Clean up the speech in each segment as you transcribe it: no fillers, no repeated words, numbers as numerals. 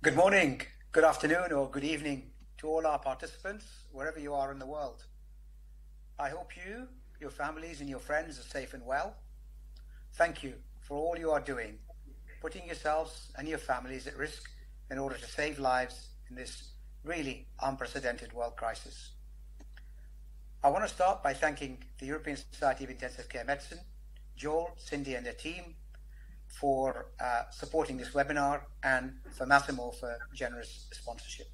Good morning, good afternoon, or good evening to all our participants, wherever you are in the world. I hope you, your families, and your friends are safe and well. Thank you for all you are doing, putting yourselves and your families at risk in order to save lives in this really unprecedented world crisis. I want to start by thanking the European Society of Intensive Care Medicine, Joel, Cindy, and their team for supporting this webinar, and for Massimo for generous sponsorship.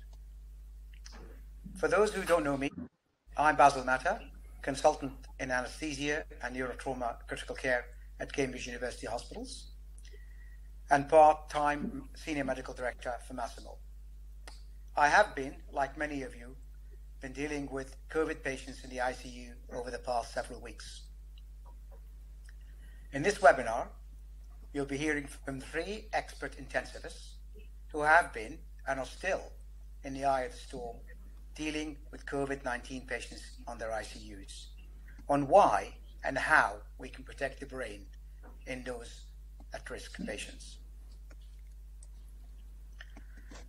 For those who don't know me, I'm Basil MATTA, consultant in anesthesia and neurotrauma critical care at Cambridge University Hospitals, and part-time senior medical director for Massimo. I have been, like many of you, been dealing with COVID patients in the ICU over the past several weeks. In this webinar, you'll be hearing from 3 expert intensivists who have been and are still in the eye of the storm dealing with COVID-19 patients on their ICUs, on why and how we can protect the brain in those at-risk patients.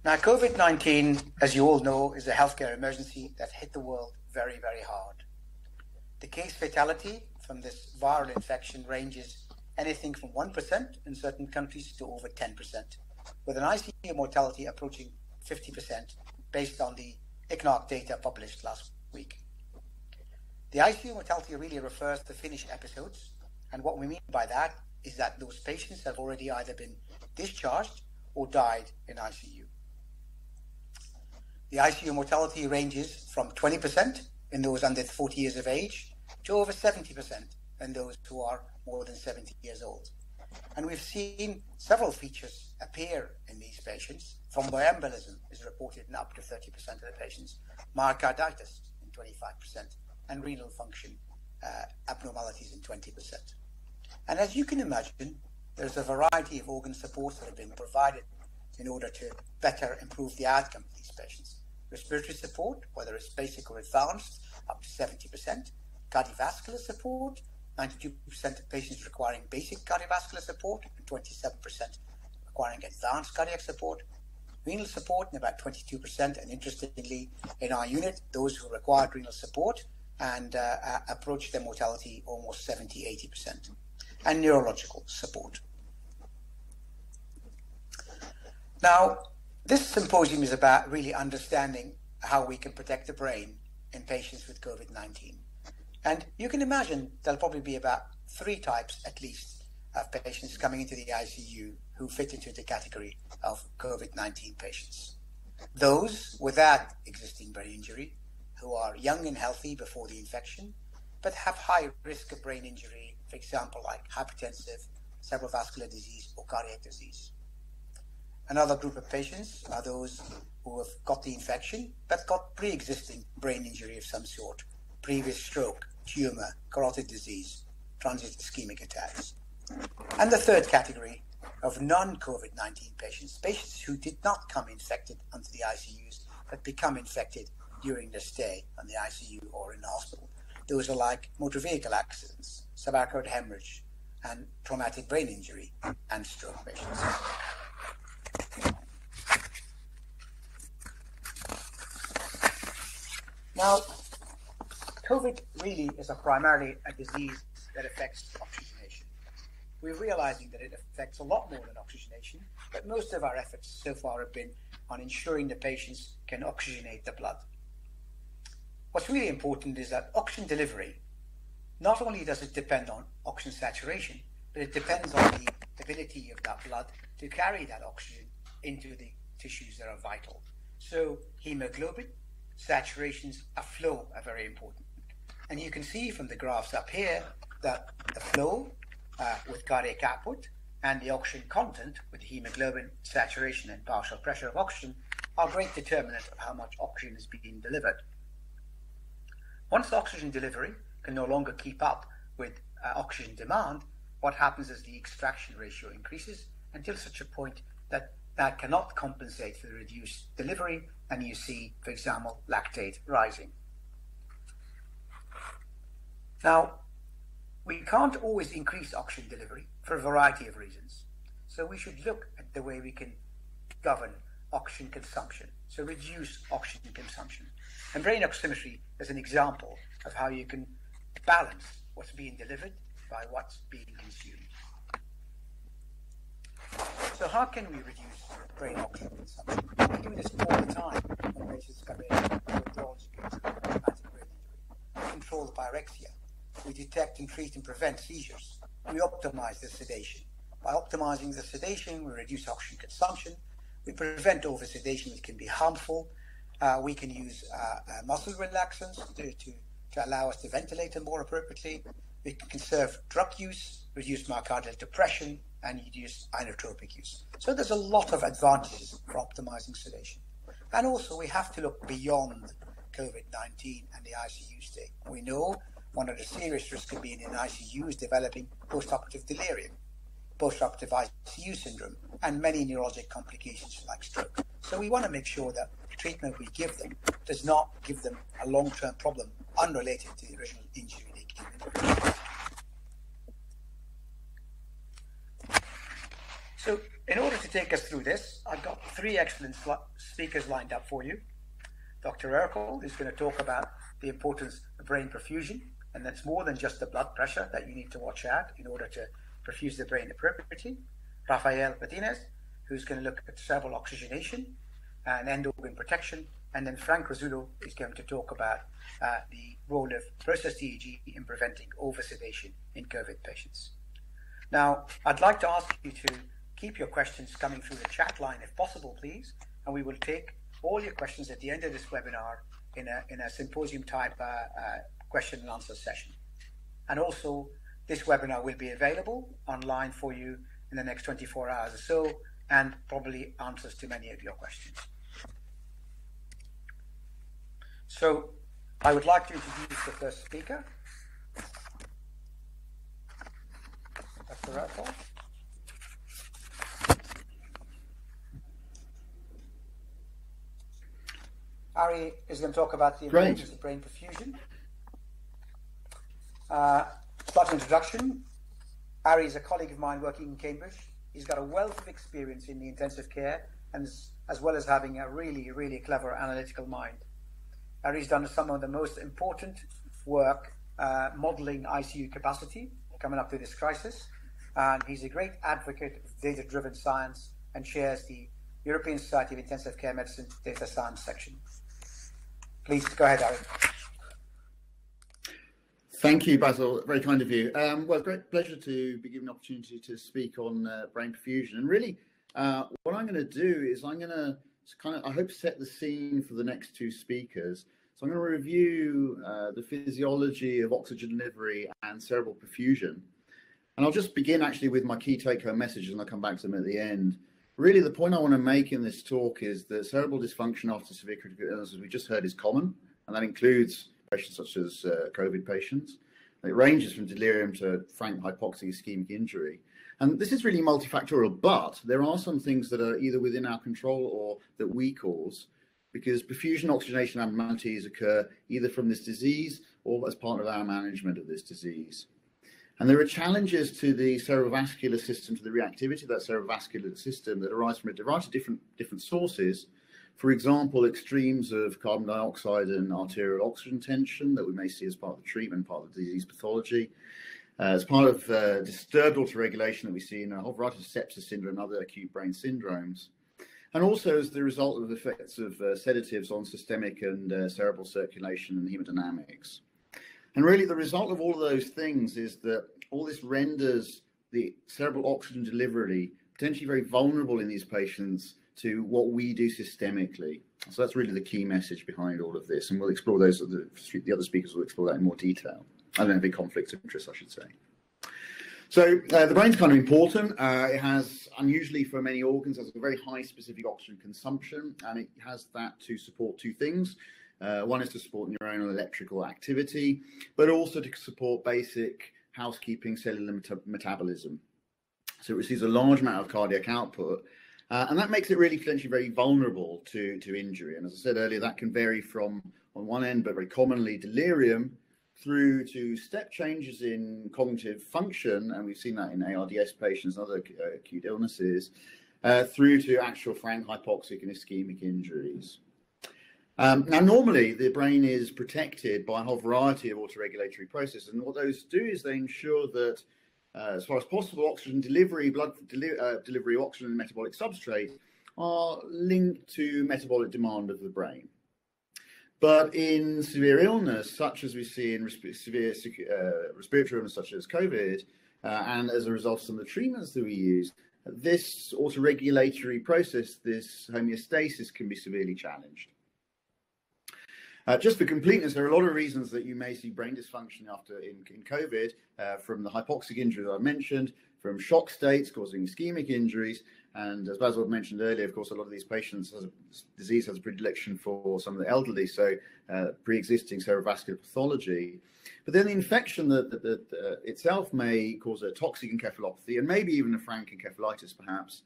Now, COVID-19, as you all know, is a healthcare emergency that hit the world very, very hard. The case fatality from this viral infection ranges anything from 1% in certain countries to over 10%, with an ICU mortality approaching 50% based on the ICNARC data published last week. The ICU mortality really refers to finished episodes, and what we mean by that is that those patients have already either been discharged or died in ICU. The ICU mortality ranges from 20% in those under 40 years of age to over 70% in those who are more than 70 years old. And we've seen several features appear in these patients. Thromboembolism is reported in up to 30% of the patients, myocarditis in 25%, and renal function abnormalities in 20%. And as you can imagine, there's a variety of organ supports that have been provided in order to better improve the outcome of these patients. Respiratory support, whether it's basic or advanced, up to 70%. Cardiovascular support, 92% of patients requiring basic cardiovascular support and 27% requiring advanced cardiac support. Renal support in about 22%, and interestingly, in our unit, those who required renal support and approached their mortality almost 70-80%. And neurological support. Now, this symposium is about really understanding how we can protect the brain in patients with COVID-19. And you can imagine there'll probably be about 3 types at least of patients coming into the ICU who fit into the category of COVID-19 patients. Those without existing brain injury, who are young and healthy before the infection, but have high risk of brain injury, for example, like hypertensive, cerebral vascular disease, or cardiac disease. Another group of patients are those who have got the infection, but got pre-existing brain injury of some sort, previous stroke, tumor, carotid disease, transient ischemic attacks. And the third category of non-COVID-19 patients, patients who did not come infected onto the ICUs, but become infected during their stay on the ICU or in the hospital. Those are like motor vehicle accidents, subarachnoid hemorrhage, and traumatic brain injury, and stroke patients. Now, COVID really is primarily a disease that affects oxygenation. We're realizing that it affects a lot more than oxygenation, but most of our efforts so far have been on ensuring the patients can oxygenate the blood. What's really important is that oxygen delivery, not only does it depend on oxygen saturation, but it depends on the ability of that blood to carry that oxygen into the tissues that are vital. So hemoglobin, saturations, and flow are very important. And you can see from the graphs up here that the flow with cardiac output and the oxygen content with hemoglobin, saturation, and partial pressure of oxygen are great determinants of how much oxygen is being delivered. Once oxygen delivery can no longer keep up with oxygen demand, what happens is the extraction ratio increases until such a point that that cannot compensate for the reduced delivery, and you see, for example, lactate rising. Now, we can't always increase oxygen delivery for a variety of reasons. So we should look at the way we can govern oxygen consumption, so reduce oxygen consumption. And brain oximetry is an example of how you can balance what's being delivered by what's being consumed. So how can we reduce brain oxygen consumption? We do this all the time when patients come in with withdrawal due to traumatic brain injury. We control the pyrexia. We detect and treat and prevent seizures. We optimize the sedation. By optimizing the sedation, we reduce oxygen consumption. We prevent oversedation, which can be harmful. We can use muscle relaxants to allow us to ventilate more appropriately. We can conserve drug use, reduce myocardial depression, and reduce inotropic use. So there's a lot of advantages for optimizing sedation. And also we have to look beyond COVID-19 and the ICU stay. We know one of the serious risks of being in ICU is developing postoperative delirium, postoperative ICU syndrome, and many neurologic complications like stroke. So we want to make sure that the treatment we give them does not give them a long-term problem unrelated to the original injury they came in. So in order to take us through this, I've got three excellent speakers lined up for you. Dr. ERCOLE is going to talk about the importance of brain perfusion, and that's more than just the blood pressure that you need to watch out in order to perfuse the brain appropriately. Rafael, who's going to look at cerebral oxygenation and end organ protection, and then RASULO is going to talk about the role of processed EEG in preventing oversedation in COVID patients. Now, I'd like to ask you to keep your questions coming through the chat line if possible, please, and we will take all your questions at the end of this webinar in a symposium type question and answer session. And also, this webinar will be available online for you in the next 24 hours or so, and probably answers to many of your questions. So I would like to introduce the first speaker, Dr. Rafael. Ari is going to talk about the importance of brain perfusion. Short introduction. Ari is a colleague of mine working in Cambridge. He's got a wealth of experience in the intensive care, and as well as having a really, really clever analytical mind. Ari's done some of the most important work modeling ICU capacity coming up to this crisis. And he's a great advocate of data-driven science and chairs the European Society of Intensive Care Medicine Data Science section. Please go ahead, Ari. Thank you, Basil. Very kind of you. Well, great pleasure to be given the opportunity to speak on brain perfusion. And really, what I'm going to do is I'm going to I hope, set the scene for the next two speakers. So I'm going to review the physiology of oxygen delivery and cerebral perfusion. And I'll just begin actually with my key take-home messages, and I'll come back to them at the end. Really, the point I want to make in this talk is that cerebral dysfunction after severe critical illness, as we just heard, is common, and that includes patients such as COVID patients. It ranges from delirium to frank hypoxic ischemic injury. And this is really multifactorial, but there are some things that are either within our control or that we cause, because perfusion oxygenation abnormalities occur either from this disease or as part of our management of this disease. And there are challenges to the cerebrovascular system, to the reactivity of that cerebrovascular system that arise from a variety of different sources. For example, extremes of carbon dioxide and arterial oxygen tension that we may see as part of the treatment, part of the disease pathology. As part of disturbed autoregulation that we see in a whole variety of sepsis syndrome and other acute brain syndromes. And also as the result of the effects of sedatives on systemic and cerebral circulation and hemodynamics. And really the result of all of those things is that all this renders the cerebral oxygen delivery potentially very vulnerable in these patients to what we do systemically. So that's really the key message behind all of this. And we'll explore those, the other speakers will explore that in more detail. I don't have any conflicts of interest, I should say. So the brain's kind of important. It has, unusually for many organs, has a very high specific oxygen consumption, and it has that to support two things. One is to support neuronal electrical activity, but also to support basic housekeeping cellular metabolism. So it receives a large amount of cardiac output, and that makes it really potentially very vulnerable to injury. And as I said earlier, that can vary from, on one end, but very commonly delirium, through to step changes in cognitive function, and we've seen that in ARDS patients and other acute illnesses, through to actual frank hypoxic and ischemic injuries. Now, normally the brain is protected by a whole variety of autoregulatory processes, and what those do is they ensure that, as far as possible, oxygen delivery, delivery of oxygen and metabolic substrate are linked to metabolic demand of the brain. But in severe illness, such as we see in severe respiratory illness, such as COVID, and as a result of some of the treatments that we use, this autoregulatory process, this homeostasis, can be severely challenged. Just for completeness, there are a lot of reasons that you may see brain dysfunction in COVID, from the hypoxic injury that I mentioned, from shock states causing ischemic injuries, and as Basil mentioned earlier, of course, a lot of these patients, disease has a predilection for some of the elderly, so pre-existing cerebrovascular pathology. But then the infection that itself may cause a toxic encephalopathy, and maybe even a frank encephalitis perhaps,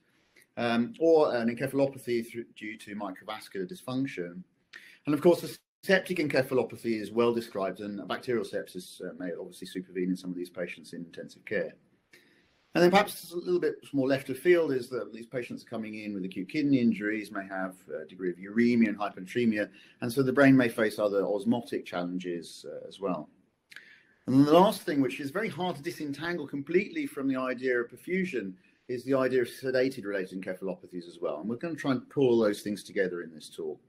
or an encephalopathy due to microvascular dysfunction. And of course, the septic encephalopathy is well described, and bacterial sepsis may obviously supervene in some of these patients in intensive care. And then perhaps a little bit more left of field is that these patients coming in with acute kidney injuries may have a degree of uremia and hyponatremia, and so the brain may face other osmotic challenges as well. And then the last thing, which is very hard to disentangle completely from the idea of perfusion, is the idea of sedated-related encephalopathies as well. And we're going to try and pull all those things together in this talk.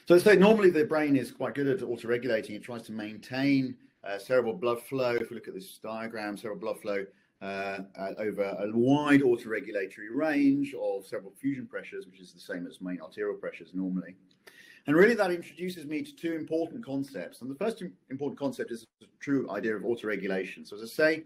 So as I say, normally the brain is quite good at autoregulating. It tries to maintain cerebral blood flow. If we look at this diagram, cerebral blood flow over a wide autoregulatory range of cerebral perfusion pressures, which is the same as main arterial pressures normally. And really that introduces me to two important concepts. And the first important concept is the true idea of autoregulation. So as I say,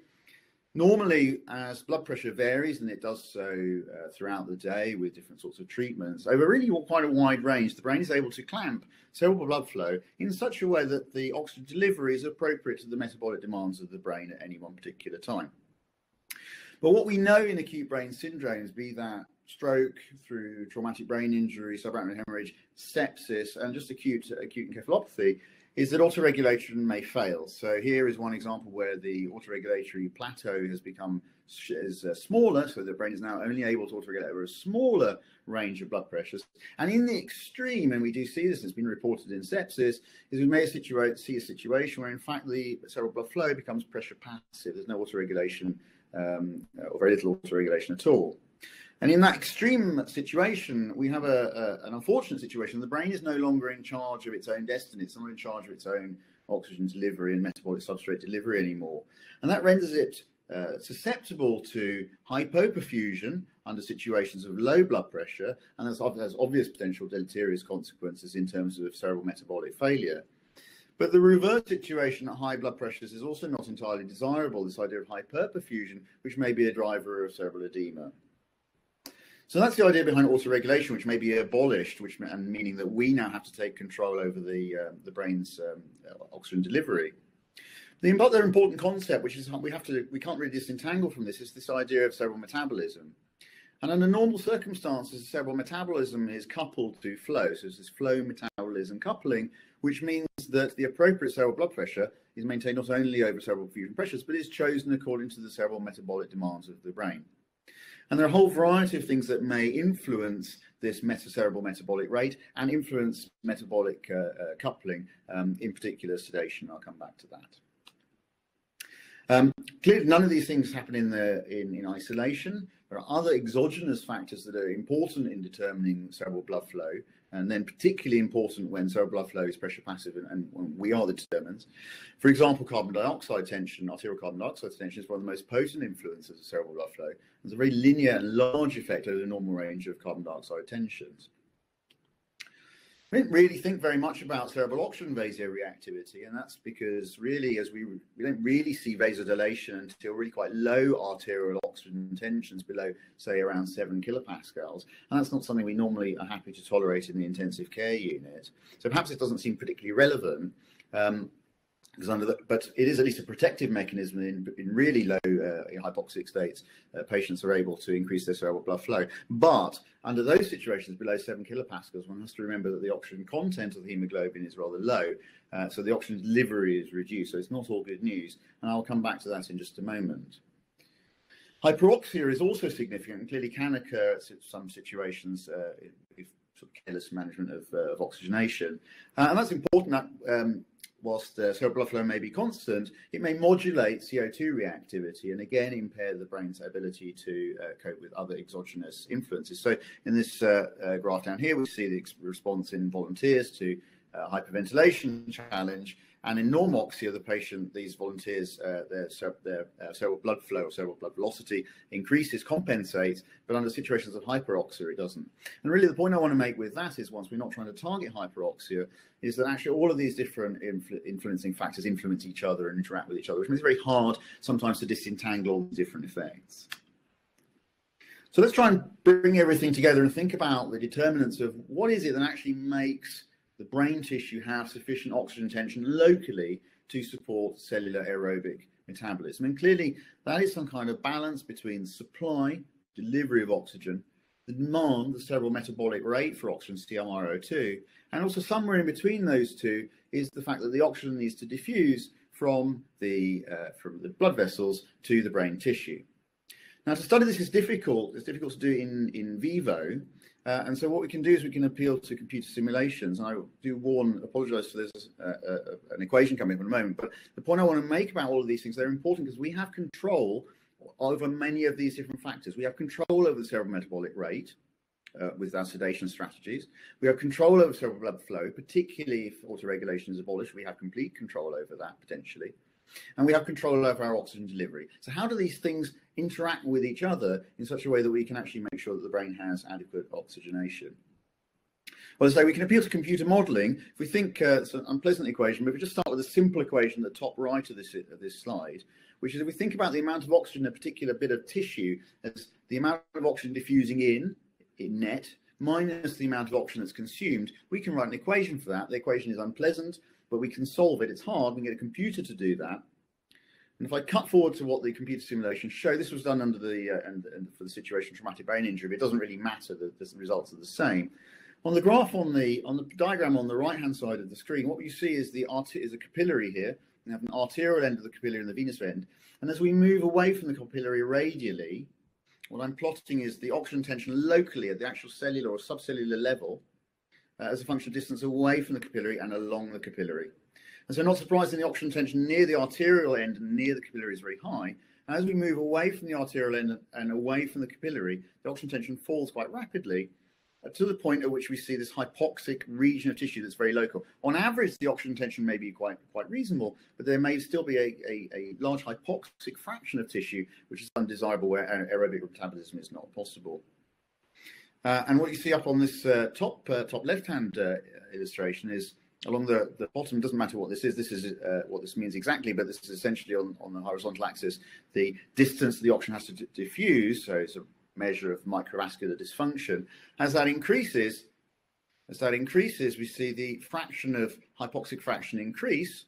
normally as blood pressure varies, and it does so throughout the day with different sorts of treatments, over really quite a wide range, the brain is able to clamp cerebral blood flow in such a way that the oxygen delivery is appropriate to the metabolic demands of the brain at any one particular time. But what we know in acute brain syndromes, be that stroke, through traumatic brain injury, subarachnoid hemorrhage, sepsis, and just acute encephalopathy, is that autoregulation may fail. So here is one example where the autoregulatory plateau has become smaller, so the brain is now only able to autoregulate over a smaller range of blood pressures. And in the extreme, and we do see this, it's been reported in sepsis, is we may see a situation where in fact the cerebral blood flow becomes pressure passive. There's no autoregulation, or very little autoregulation at all. And in that extreme situation, we have an unfortunate situation. The brain is no longer in charge of its own destiny. It's not in charge of its own oxygen delivery and metabolic substrate delivery anymore. And that renders it susceptible to hypoperfusion under situations of low blood pressure, and has obvious potential deleterious consequences in terms of cerebral metabolic failure. But the reverse situation at high blood pressures is also not entirely desirable, this idea of hyperperfusion, which may be a driver of cerebral edema. So that's the idea behind autoregulation, which may be abolished, and meaning that we now have to take control over the brain's oxygen delivery. The other important concept, which is we can't really disentangle from this, is this idea of cerebral metabolism. And under normal circumstances, cerebral metabolism is coupled to flow. So there's this flow metabolism coupling, which means that the appropriate cerebral blood pressure is maintained not only over cerebral perfusion pressures, but is chosen according to the cerebral metabolic demands of the brain. And there are a whole variety of things that may influence this cerebral metabolic rate and influence metabolic coupling, in particular sedation. I'll come back to that. Clearly, none of these things happen in isolation. There are other exogenous factors that are important in determining cerebral blood flow, and then particularly important when cerebral blood flow is pressure passive and when we are the determinants. For example, carbon dioxide tension, arterial carbon dioxide tension, is one of the most potent influences of cerebral blood flow. There's a very linear and large effect over the normal range of carbon dioxide tensions. We didn't really think very much about cerebral oxygen vasoreactivity, and that's because really, as we don't really see vasodilation until really quite low arterial oxygen tensions below, say, around 7 kilopascals, and that's not something we normally are happy to tolerate in the intensive care unit. So perhaps it doesn't seem particularly relevant, but it is at least a protective mechanism in really low hypoxic states. Patients are able to increase their cerebral blood flow. But under those situations below 7 kilopascals, one has to remember that the oxygen content of the hemoglobin is rather low. So the oxygen delivery is reduced. So it's not all good news. And I'll come back to that in just a moment. Hyperoxia is also significant and clearly can occur at some situations with sort of careless management of oxygenation. And that's important that whilst cerebral blood flow may be constant, it may modulate CO2 reactivity and again impair the brain's ability to cope with other exogenous influences. So in this graph down here, we see the response in volunteers to hyperventilation challenge. And in normoxia, the patient, these volunteers, their cerebral blood flow or cerebral blood velocity increases, compensates, but under situations of hyperoxia, it doesn't. And really the point I want to make with that is, once we're not trying to target hyperoxia, is that actually all of these different influencing factors influence each other and interact with each other, which makes it very hard sometimes to disentangle all the different effects. So let's try and bring everything together and think about the determinants of what is it that actually makes the brain tissue have sufficient oxygen tension locally to support cellular aerobic metabolism. And clearly that is some kind of balance between supply, delivery of oxygen, the demand, the cerebral metabolic rate for oxygen, CMRO2, and also somewhere in between those two is the fact that the oxygen needs to diffuse from the blood vessels to the brain tissue. Now, to study this is difficult. It's difficult to do in vivo. And so what we can do is we can appeal to computer simulations. And I do apologize for there's an equation coming up in a moment. But the point I want to make about all of these things, they're important because we have control over many of these different factors. We have control over the cerebral metabolic rate with our sedation strategies. We have control over cerebral blood flow, particularly if autoregulation is abolished. We have complete control over that potentially. And we have control over our oxygen delivery. So how do these things interact with each other in such a way that we can actually make sure that the brain has adequate oxygenation? Well, as I say, we can appeal to computer modeling. If we think it's an unpleasant equation, but if we just start with a simple equation at the top right of this slide, which is if we think about the amount of oxygen in a particular bit of tissue as the amount of oxygen diffusing in net minus the amount of oxygen that's consumed, we can write an equation for that. The equation is unpleasant, but we can solve it. It's hard. We can get a computer to do that. And if I cut forward to what the computer simulations show, this was done under the and for the situation of traumatic brain injury, but it doesn't really matter. The results are the same. On the graph on the diagram on the right-hand side of the screen, what you see is a capillary here. We have an arterial end of the capillary and the venous end. And as we move away from the capillary radially, what I'm plotting is the oxygen tension locally at the actual cellular or subcellular level as a function of distance away from the capillary and along the capillary. And so not surprisingly, the oxygen tension near the arterial end and near the capillary is very high. And as we move away from the arterial end and away from the capillary, the oxygen tension falls quite rapidly to the point at which we see this hypoxic region of tissue that's very local. On average, the oxygen tension may be quite reasonable, but there may still be a large hypoxic fraction of tissue, which is undesirable where aerobic metabolism is not possible. And what you see up on this top left-hand illustration is along the bottom, doesn't matter what this is what this means exactly, but this is essentially on the horizontal axis, the distance the oxygen has to diffuse, so it's a measure of microvascular dysfunction. As that increases, we see the fraction of hypoxic fraction increase,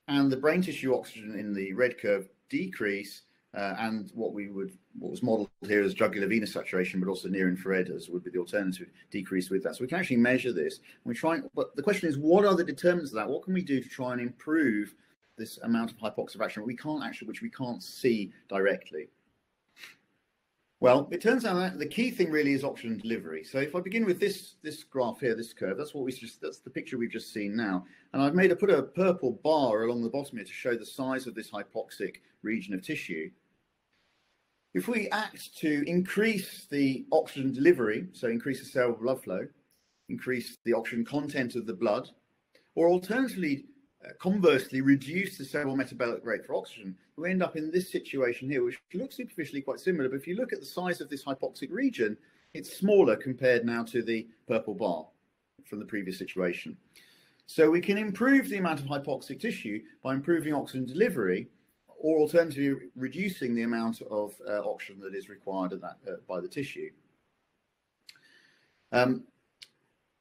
and the brain tissue oxygen in the red curve decrease, and what was modeled here as jugular venous saturation, but also near infrared as would be the alternative, decrease with that. So we can actually measure this. But the question is, what are the determinants of that? What can we do to try and improve this amount of hypoxic fraction which we can't see directly? Well, it turns out that the key thing really is oxygen delivery. So if I begin with this graph here, this curve, that's the picture we've just seen now. And I've put a purple bar along the bottom here to show the size of this hypoxic region of tissue. If we act to increase the oxygen delivery, so increase the cerebral blood flow, increase the oxygen content of the blood, or alternatively, conversely, reduce the cerebral metabolic rate for oxygen, we end up in this situation here, which looks superficially quite similar. But if you look at the size of this hypoxic region, it's smaller compared now to the purple bar from the previous situation. So we can improve the amount of hypoxic tissue by improving oxygen delivery, or alternatively reducing the amount of oxygen that is required by the tissue.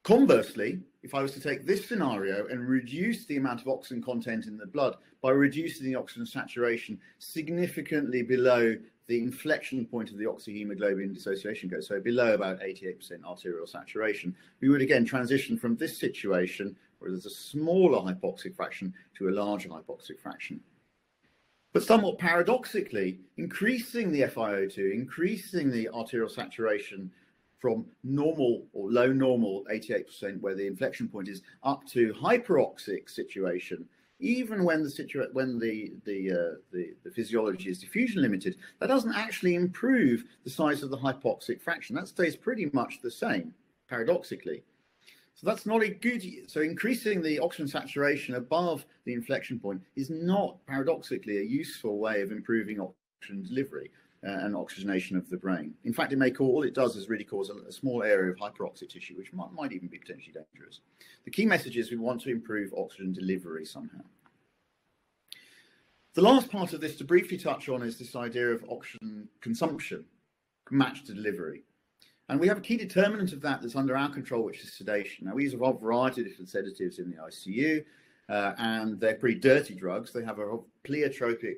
Conversely, if I was to take this scenario and reduce the amount of oxygen content in the blood by reducing the oxygen saturation significantly below the inflection point of the oxyhemoglobin dissociation curve, so below about 88% arterial saturation, we would again transition from this situation where there's a smaller hypoxic fraction to a larger hypoxic fraction. But somewhat paradoxically, increasing the FiO2, increasing the arterial saturation from normal or low normal 88%, where the inflection point is, up to hyperoxic situation, even when the physiology is diffusion limited, that doesn't actually improve the size of the hypoxic fraction. That stays pretty much the same, paradoxically. So that's not a good. So increasing the oxygen saturation above the inflection point is not, paradoxically, a useful way of improving oxygen delivery and oxygenation of the brain. In fact, all it does is really cause a small area of hyperoxic tissue, which might even be potentially dangerous. The key message is we want to improve oxygen delivery somehow. The last part of this to briefly touch on is this idea of oxygen consumption matched to delivery. And we have a key determinant of that that's under our control, which is sedation. Now, we use a variety of different sedatives in the ICU, and they're pretty dirty drugs. They have a pleiotropic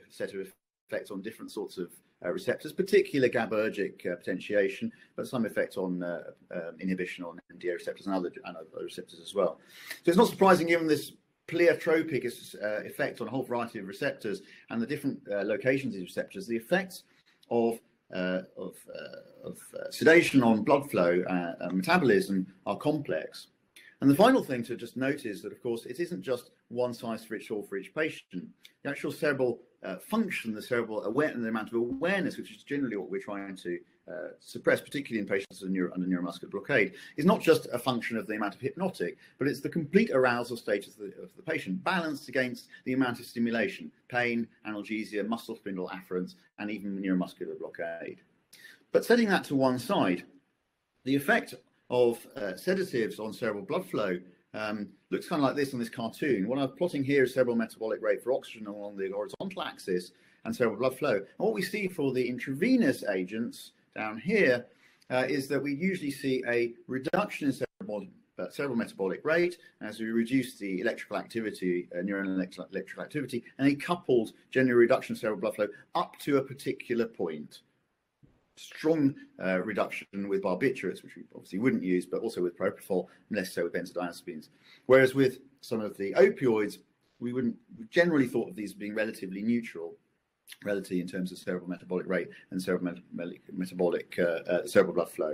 set of effects on different sorts of receptors, particularly GABAergic potentiation, but some effect on inhibition on NMDA receptors and other receptors as well. So it's not surprising, given this pleiotropic effect on a whole variety of receptors and the different locations of these receptors, the effects of sedation on blood flow and metabolism are complex. And the final thing to just note is that, of course, it isn't just one size fits all for each patient. The actual cerebral function, the cerebral awareness, and the amount of awareness, which is generally what we're trying to suppress, particularly in patients under neuromuscular blockade, is not just a function of the amount of hypnotic, but it's the complete arousal state of the patient, balanced against the amount of stimulation, pain, analgesia, muscle spindle afferents, and even neuromuscular blockade. But setting that to one side, the effect of sedatives on cerebral blood flow looks kind of like this on this cartoon. What I'm plotting here is cerebral metabolic rate for oxygen along the horizontal axis and cerebral blood flow. And what we see for the intravenous agents down here is that we usually see a reduction in cerebral metabolic rate as we reduce the electrical activity, neuronal electrical activity, and a coupled general reduction in cerebral blood flow up to a particular point. Strong reduction with barbiturates, which we obviously wouldn't use, but also with propofol, less so with benzodiazepines. Whereas with some of the opioids, we generally thought of these as being relatively neutral, relatively in terms of cerebral metabolic rate and cerebral blood flow.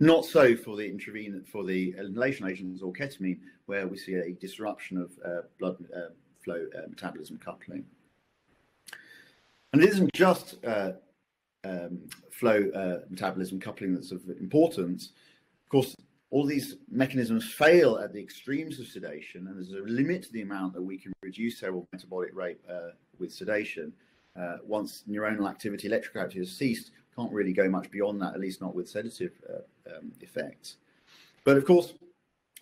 Not so for the inhalation agents or ketamine, where we see a disruption of blood flow metabolism coupling. And it isn't just flow metabolism coupling that's of importance. Of course, all these mechanisms fail at the extremes of sedation, and there's a limit to the amount that we can reduce cerebral metabolic rate with sedation. Once neuronal activity, electrical activity has ceased, can't really go much beyond that, at least not with sedative effects. But of course,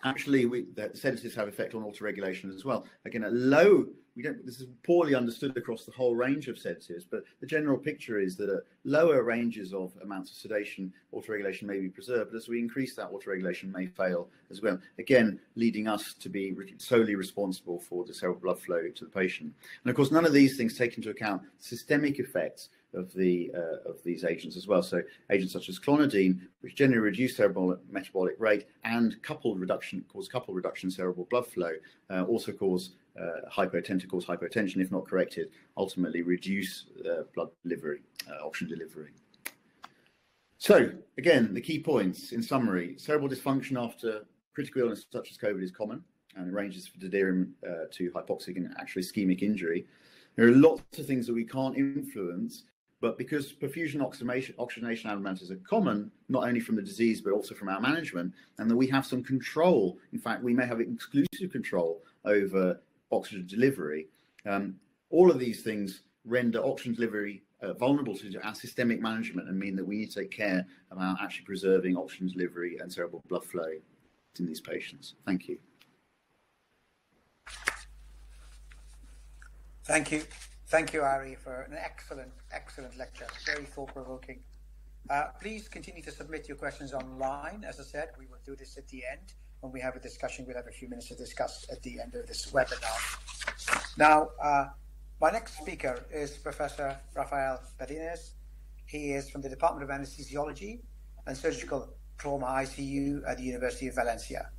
actually, the sedatives have effect on autoregulation as well. Again, at low, this is poorly understood across the whole range of sedatives, but the general picture is that at lower ranges of amounts of sedation, autoregulation may be preserved, but as we increase that, autoregulation may fail as well. Again, leading us to be solely responsible for the cerebral blood flow to the patient. And of course, none of these things take into account systemic effects of these agents as well. So agents such as clonidine, which generally reduce cerebral metabolic rate and cause coupled reduction in cerebral blood flow, also cause tend to cause hypotension if not corrected, ultimately reduce blood delivery, oxygen delivery. So again, the key points in summary: cerebral dysfunction after critical illness such as COVID is common, and it ranges from delirium to hypoxic and actually ischemic injury. There are lots of things that we can't influence, but because perfusion oxygenation abnormalities are common, not only from the disease, but also from our management, and that we have some control. In fact, we may have exclusive control over oxygen delivery. All of these things render oxygen delivery vulnerable to our systemic management and mean that we need to take care about actually preserving oxygen delivery and cerebral blood flow in these patients. Thank you. Thank you, Ari, for an excellent lecture, very thought-provoking. Please continue to submit your questions online. As I said, we will do this at the end. When we have a discussion, we'll have a few minutes to discuss at the end of this webinar. Now, my next speaker is Professor Rafael BADENES. He is from the Department of Anesthesiology and Surgical Trauma ICU at the University of Valencia.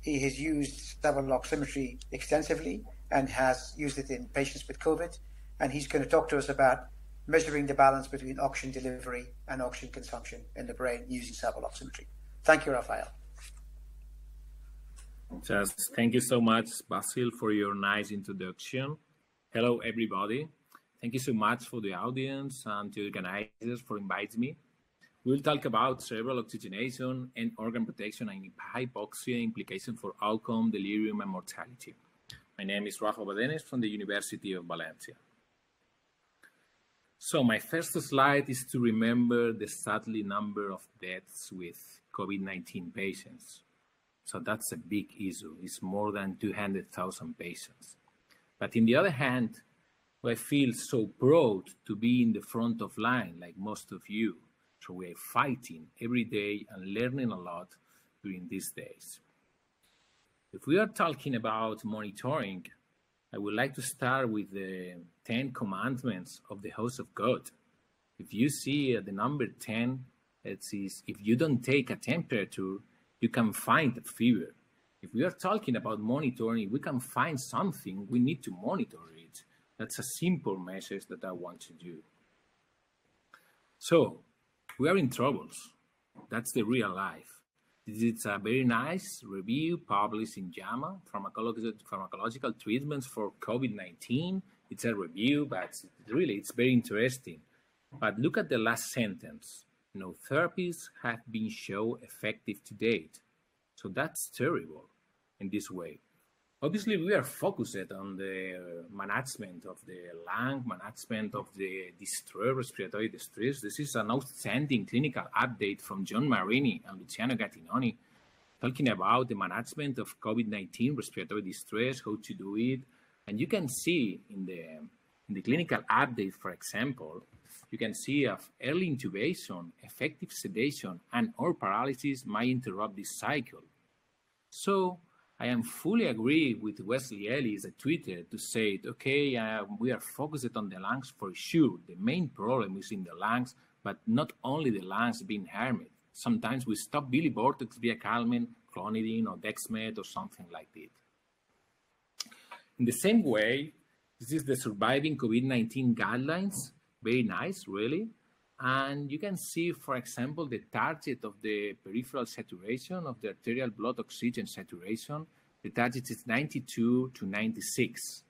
He has used cerebral oximetry extensively and has used it in patients with COVID and he's going to talk to us about measuring the balance between oxygen delivery and oxygen consumption in the brain using cerebral oximetry. Thank you, Rafael. Just thank you so much, Basil, for your nice introduction. Hello, everybody. Thank you so much for the audience and to the organizers for inviting me. We'll talk about cerebral oxygenation and organ protection and hypoxia implications for outcome, delirium, and mortality. My name is Rafael BADENES from the University of Valencia. So my first slide is to remember the startling number of deaths with COVID-19 patients. So that's a big issue. It's more than 200,000 patients. But on the other hand, I feel so proud to be in the front of line, like most of you. So we are fighting every day and learning a lot during these days. If we are talking about monitoring, I would like to start with the 10 commandments of the house of God. If you see the number 10, it says, if you don't take a temperature, you can find a fever. If we are talking about monitoring, we can find something, we need to monitor it. That's a simple message that I want to do. So, we are in troubles. That's the real life. This is a very nice review published in JAMA, Pharmacological Treatments for COVID-19. It's a review, but really it's very interesting. But look at the last sentence. No therapies have been shown effective to date. So that's terrible in this way. Obviously, we are focused on the management of the lung, management of the distress, respiratory distress. This is an outstanding clinical update from John Marini and Luciano Gattinoni, talking about the management of COVID-19 respiratory distress, how to do it. And you can see in the clinical update, for example, you can see of early intubation, effective sedation, and or paralysis might interrupt this cycle. So I am fully agree with Wesley Ellis, a tweeter, to say, okay, we are focused on the lungs for sure. The main problem is in the lungs, but not only the lungs being harmed. Sometimes we stop Billy Vortex via calming, clonidine, or Dexmed, or something like that. In the same way, this is the surviving COVID-19 guidelines. Very nice, really. And you can see, for example, the target of the peripheral saturation of the arterial blood oxygen saturation. The target is 92 to 96.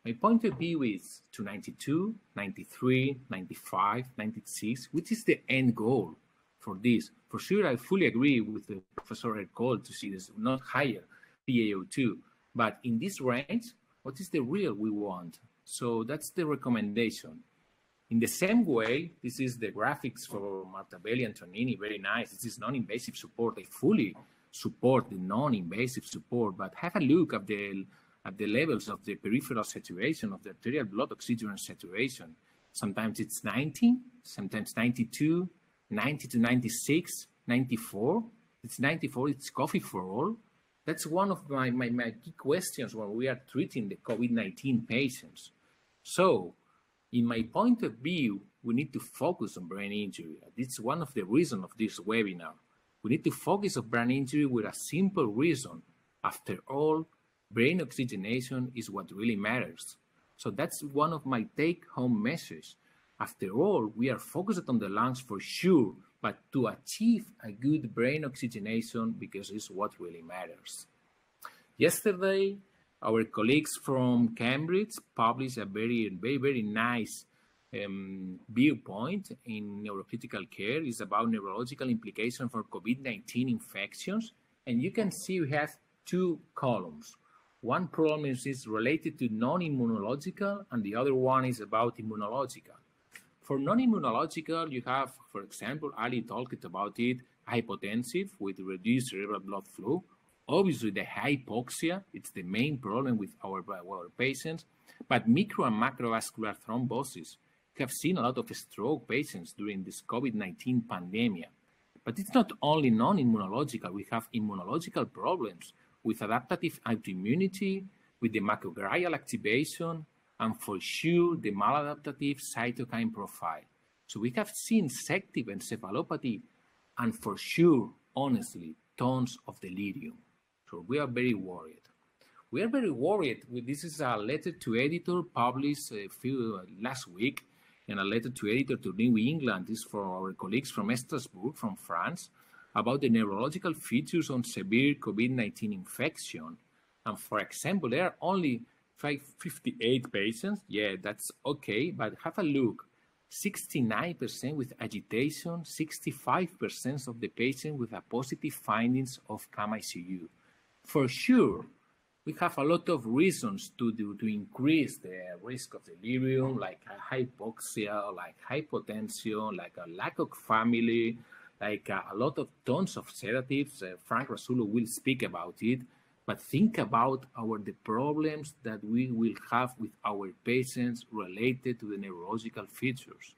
My point of view is to 92, 93, 95, 96, which is the end goal for this. For sure, I fully agree with the Professor ERCOLE to see this not higher PaO2, but in this range, what is the real we want? So that's the recommendation. In the same way, this is the graphics for Martabelli and Tonini, very nice. This is non-invasive support. I fully support the non-invasive support, but have a look at the levels of the peripheral saturation of the arterial blood oxygen saturation. Sometimes it's 90, sometimes 92, 90 to 96, 94. It's 94, it's coffee for all. That's one of my key questions when we are treating the COVID-19 patients. So, in my point of view, we need to focus on brain injury. It's one of the reasons of this webinar. We need to focus on brain injury with a simple reason. After all, brain oxygenation is what really matters. So that's one of my take-home messages. After all, we are focused on the lungs for sure, but to achieve a good brain oxygenation because it's what really matters. Yesterday, our colleagues from Cambridge published a very nice viewpoint in neurocritical care. It's about neurological implications for COVID-19 infections. And you can see we have two columns. One problem is related to non-immunological, and the other one is about immunological. For non-immunological, you have, for example, Ali talked about it, hypotensive with reduced cerebral blood flow. Obviously, the hypoxia, it's the main problem with our patients, but micro and macrovascular thrombosis. We have seen a lot of stroke patients during this COVID-19 pandemic. But it's not only non-immunological, we have immunological problems with adaptive autoimmunity, with the macroglial activation, and for sure, the maladaptive cytokine profile. So we have seen sective encephalopathy, and for sure, honestly, tons of delirium. So we are very worried. we are very worried. This is a letter to editor published last week, and a letter to editor to New England. This is for our colleagues from Strasbourg, from France, about the neurological features on severe COVID-19 infection. And for example, there are only 58 patients. Yeah, that's okay, but have a look. 69% with agitation, 65% of the patients with a positive findings of CAM-ICU. For sure, we have a lot of reasons to increase the risk of delirium, like hypoxia, like hypotension, like a lack of family, like a lot of tons of sedatives. Frank RASULO will speak about it. But think about the problems that we will have with our patients related to the neurological features.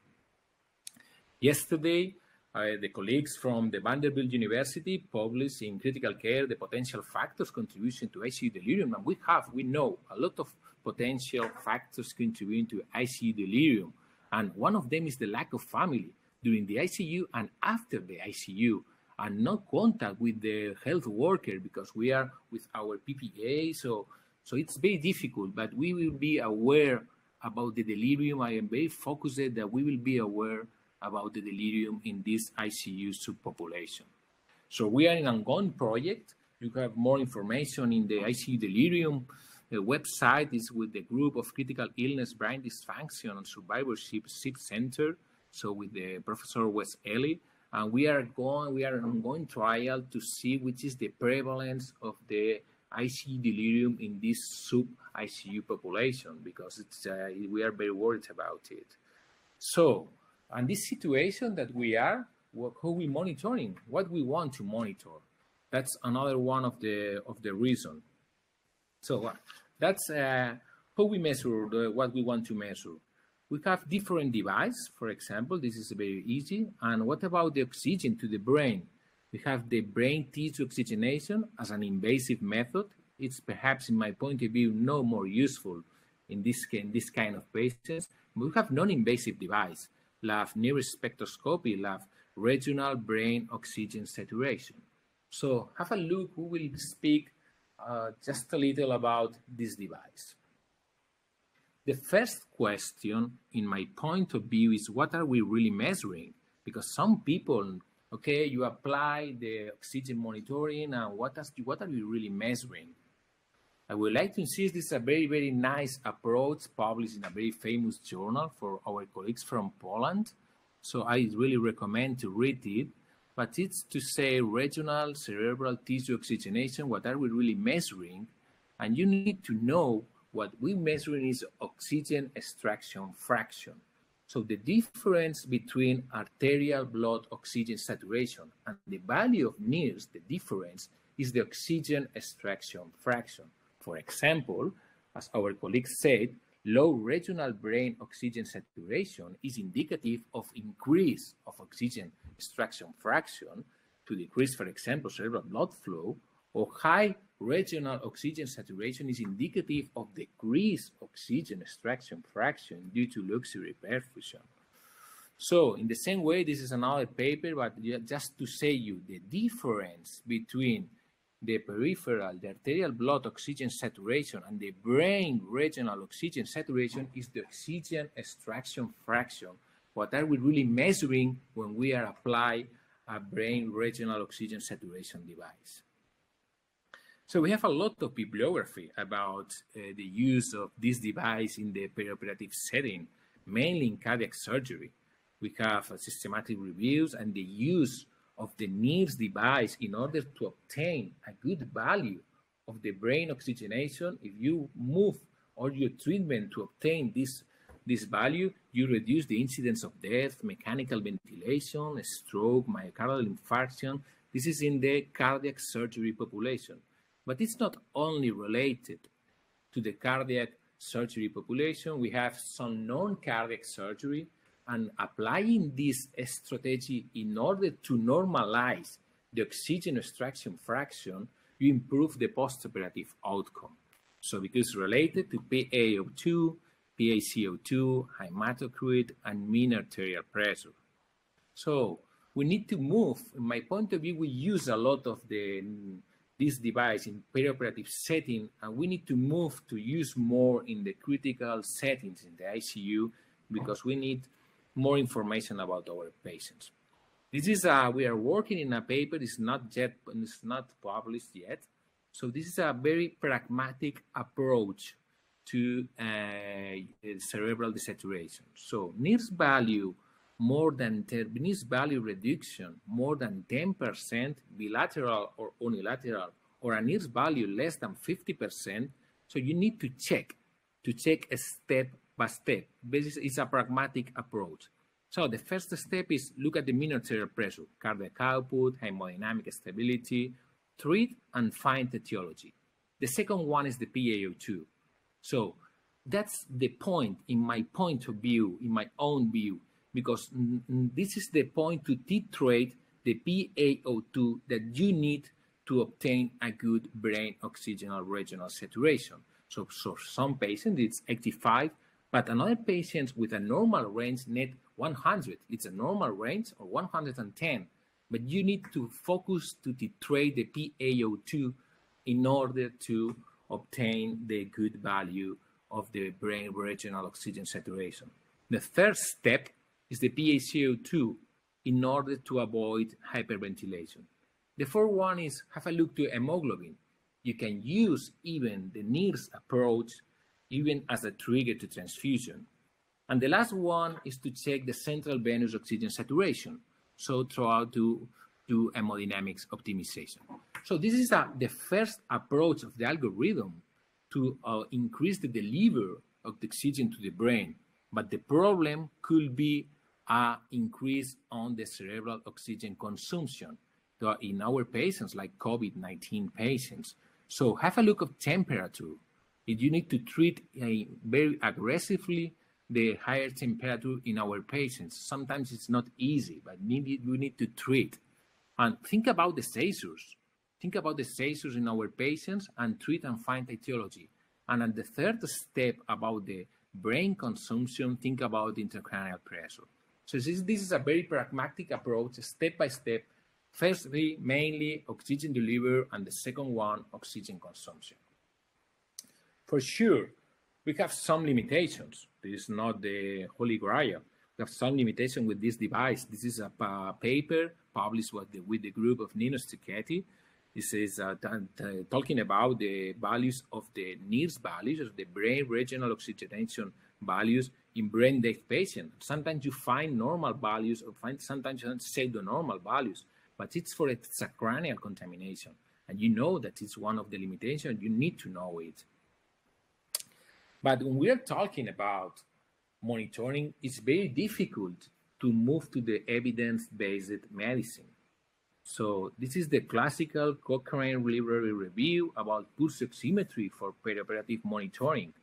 Yesterday, the colleagues from the Vanderbilt University published in Critical Care the potential factors contribution to ICU delirium. And we know a lot of potential factors contributing to ICU delirium. And one of them is the lack of family during the ICU and after the ICU, and no contact with the health worker because we are with our PPA. So it's very difficult, but we will be aware about the delirium. I am very focused that we will be aware about the delirium in this ICU subpopulation. So we are in an ongoing project. You have more information in the ICU delirium. The website is with the group of critical illness, brain dysfunction, and survivorship center. So with the Professor Wes Ellie. And we are an ongoing trial to see which is the prevalence of the ICU delirium in this sub-ICU population, because we are very worried about it. So, and this situation that we are, how we monitoring, what we want to monitor, that's another one of the reason. So that's how we measure what we want to measure. We have different devices, for example, this is very easy. And what about the oxygen to the brain? We have the brain tissue oxygenation as an invasive method. It's perhaps, in my point of view, no more useful in this kind of patients. We have non-invasive device, like neurospectroscopy, like regional brain oxygen saturation. So have a look, who will speak just a little about this device. The first question, in my point of view, is what are we really measuring? Because some people, okay, you apply the oxygen monitoring, and what are we really measuring? I would like to insist this is a very, very nice approach published in a very famous journal for our colleagues from Poland. So I really recommend to read it. But it's to say regional cerebral tissue oxygenation, what are we really measuring? And you need to know what we're measuring is oxygen extraction fraction. So the difference between arterial blood oxygen saturation and the value of NIRS, the difference is the oxygen extraction fraction. For example, as our colleagues said, low regional brain oxygen saturation is indicative of increase of oxygen extraction fraction to decrease, for example, cerebral blood flow, or high regional oxygen saturation is indicative of decreased oxygen extraction fraction due to luxury perfusion. So in the same way, this is another paper, but just to say you the difference between the peripheral, the arterial blood oxygen saturation and the brain regional oxygen saturation is the oxygen extraction fraction. What are we really measuring when we are applying a brain regional oxygen saturation device? So we have a lot of bibliography about the use of this device in the perioperative setting, mainly in cardiac surgery. We have systematic reviews and the use of the NIRS device in order to obtain a good value of the brain oxygenation. If you move all your treatment to obtain this value, you reduce the incidence of death, mechanical ventilation, stroke, myocardial infarction. This is in the cardiac surgery population. But it's not only related to the cardiac surgery population. We have some non-cardiac surgery, and applying this strategy in order to normalize the oxygen extraction fraction, you improve the postoperative outcome. So because it's related to PaO2, PaCO2, hematocrit, and mean arterial pressure. So we need to move. In my point of view, we use a lot of the this device in perioperative setting, and we need to move to use more in the critical settings in the ICU because we need more information about our patients. This is we are working in a paper. It's not published yet. So this is a very pragmatic approach to cerebral desaturation. So NIRS value NIRS value reduction more than 10% bilateral or unilateral, or a NIRS value less than 50%. So you need to check a step by step. This is a pragmatic approach. So the first step is look at the mean arterial pressure, cardiac output, hemodynamic stability, treat and find etiology. The second one is the PaO2. So that's the point, in my point of view, in my own view, because this is the point to titrate the PaO2 that you need to obtain a good brain oxygenal regional saturation. So some patients it's 85, but another patient with a normal range need 100. It's a normal range or 110, but you need to focus to titrate the PaO2 in order to obtain the good value of the brain regional oxygen saturation. The third step is the PaCO2 in order to avoid hyperventilation. The fourth one is have a look to hemoglobin. You can use even the NIRS approach even as a trigger to transfusion. And the last one is to check the central venous oxygen saturation. So throughout to hemodynamics optimization. So this is the first approach of the algorithm to increase the delivery of the oxygen to the brain. But the problem could be an increase on the cerebral oxygen consumption in our patients, like COVID-19 patients. So have a look at temperature. If you need to treat very aggressively the higher temperature in our patients, sometimes it's not easy, but we need to treat. And think about the seizures. Think about the seizures in our patients and treat and find etiology. And at the third step about the brain consumption, think about intracranial pressure. So this is a very pragmatic approach, step by step. Firstly, mainly oxygen delivery, and the second one, oxygen consumption. For sure, we have some limitations. This is not the holy grail. We have some limitation with this device. This is a paper published with the group of Nino Stecchetti. This is talking about the values of the NIRS values, of the brain regional oxygenation values in brain dead patients. Sometimes you find normal values, or sometimes you pseudo-normal values, but it's for extracranial contamination. And you know that it's one of the limitations. You need to know it. But when we are talking about monitoring, it's very difficult to move to the evidence-based medicine. So this is the classical Cochrane library review about pulse oximetry for perioperative monitoring.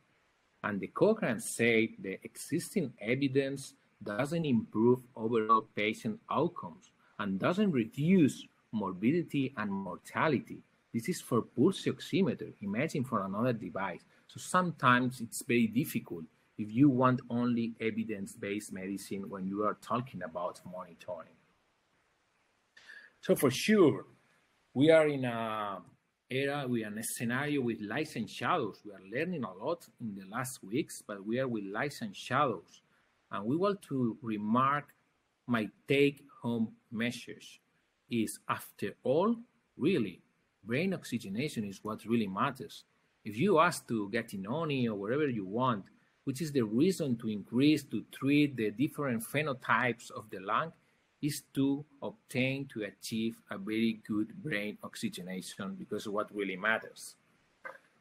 And the Cochrane said the existing evidence doesn't improve overall patient outcomes and doesn't reduce morbidity and mortality. This is for pulse oximeter. Imagine for another device. So sometimes it's very difficult if you want only evidence-based medicine when you are talking about monitoring. So for sure, we are in a era, we are in a scenario with lights and shadows. We are learning a lot in the last weeks, but we are with lights and shadows. And we want to remark my take-home message is, after all, really, brain oxygenation is what really matters. If you ask to Gattinoni or wherever you want, which is the reason to increase, to treat the different phenotypes of the lung, is to obtain, to achieve a very good brain oxygenation, because of what really matters.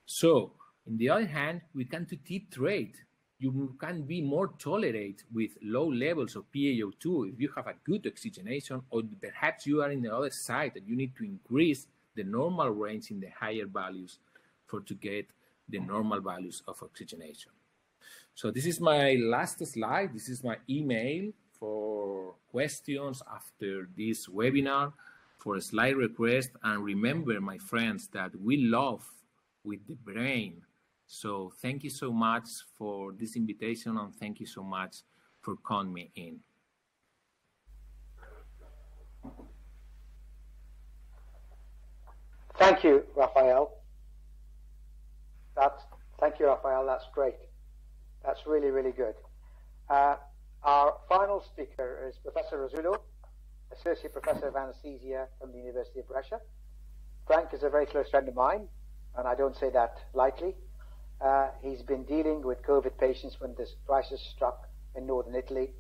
So, on the other hand, we can titrate. You can be more tolerate with low levels of PaO2 if you have a good oxygenation, or perhaps you are in the other side that you need to increase the normal range in the higher values to get the normal values of oxygenation. So this is my last slide. This is my email for questions after this webinar, for a slide request. And remember, my friends, that we love with the brain. So thank you so much for this invitation, and thank you so much for calling me in. Thank Thank you, Rafael. Thank you, Rafael. That's great. That's really, really good. Our final speaker is Professor RASULO, Associate Professor of Anesthesia from the University of Brescia. Frank is a very close friend of mine, and I don't say that lightly. He's been dealing with COVID patients when this crisis struck in northern Italy.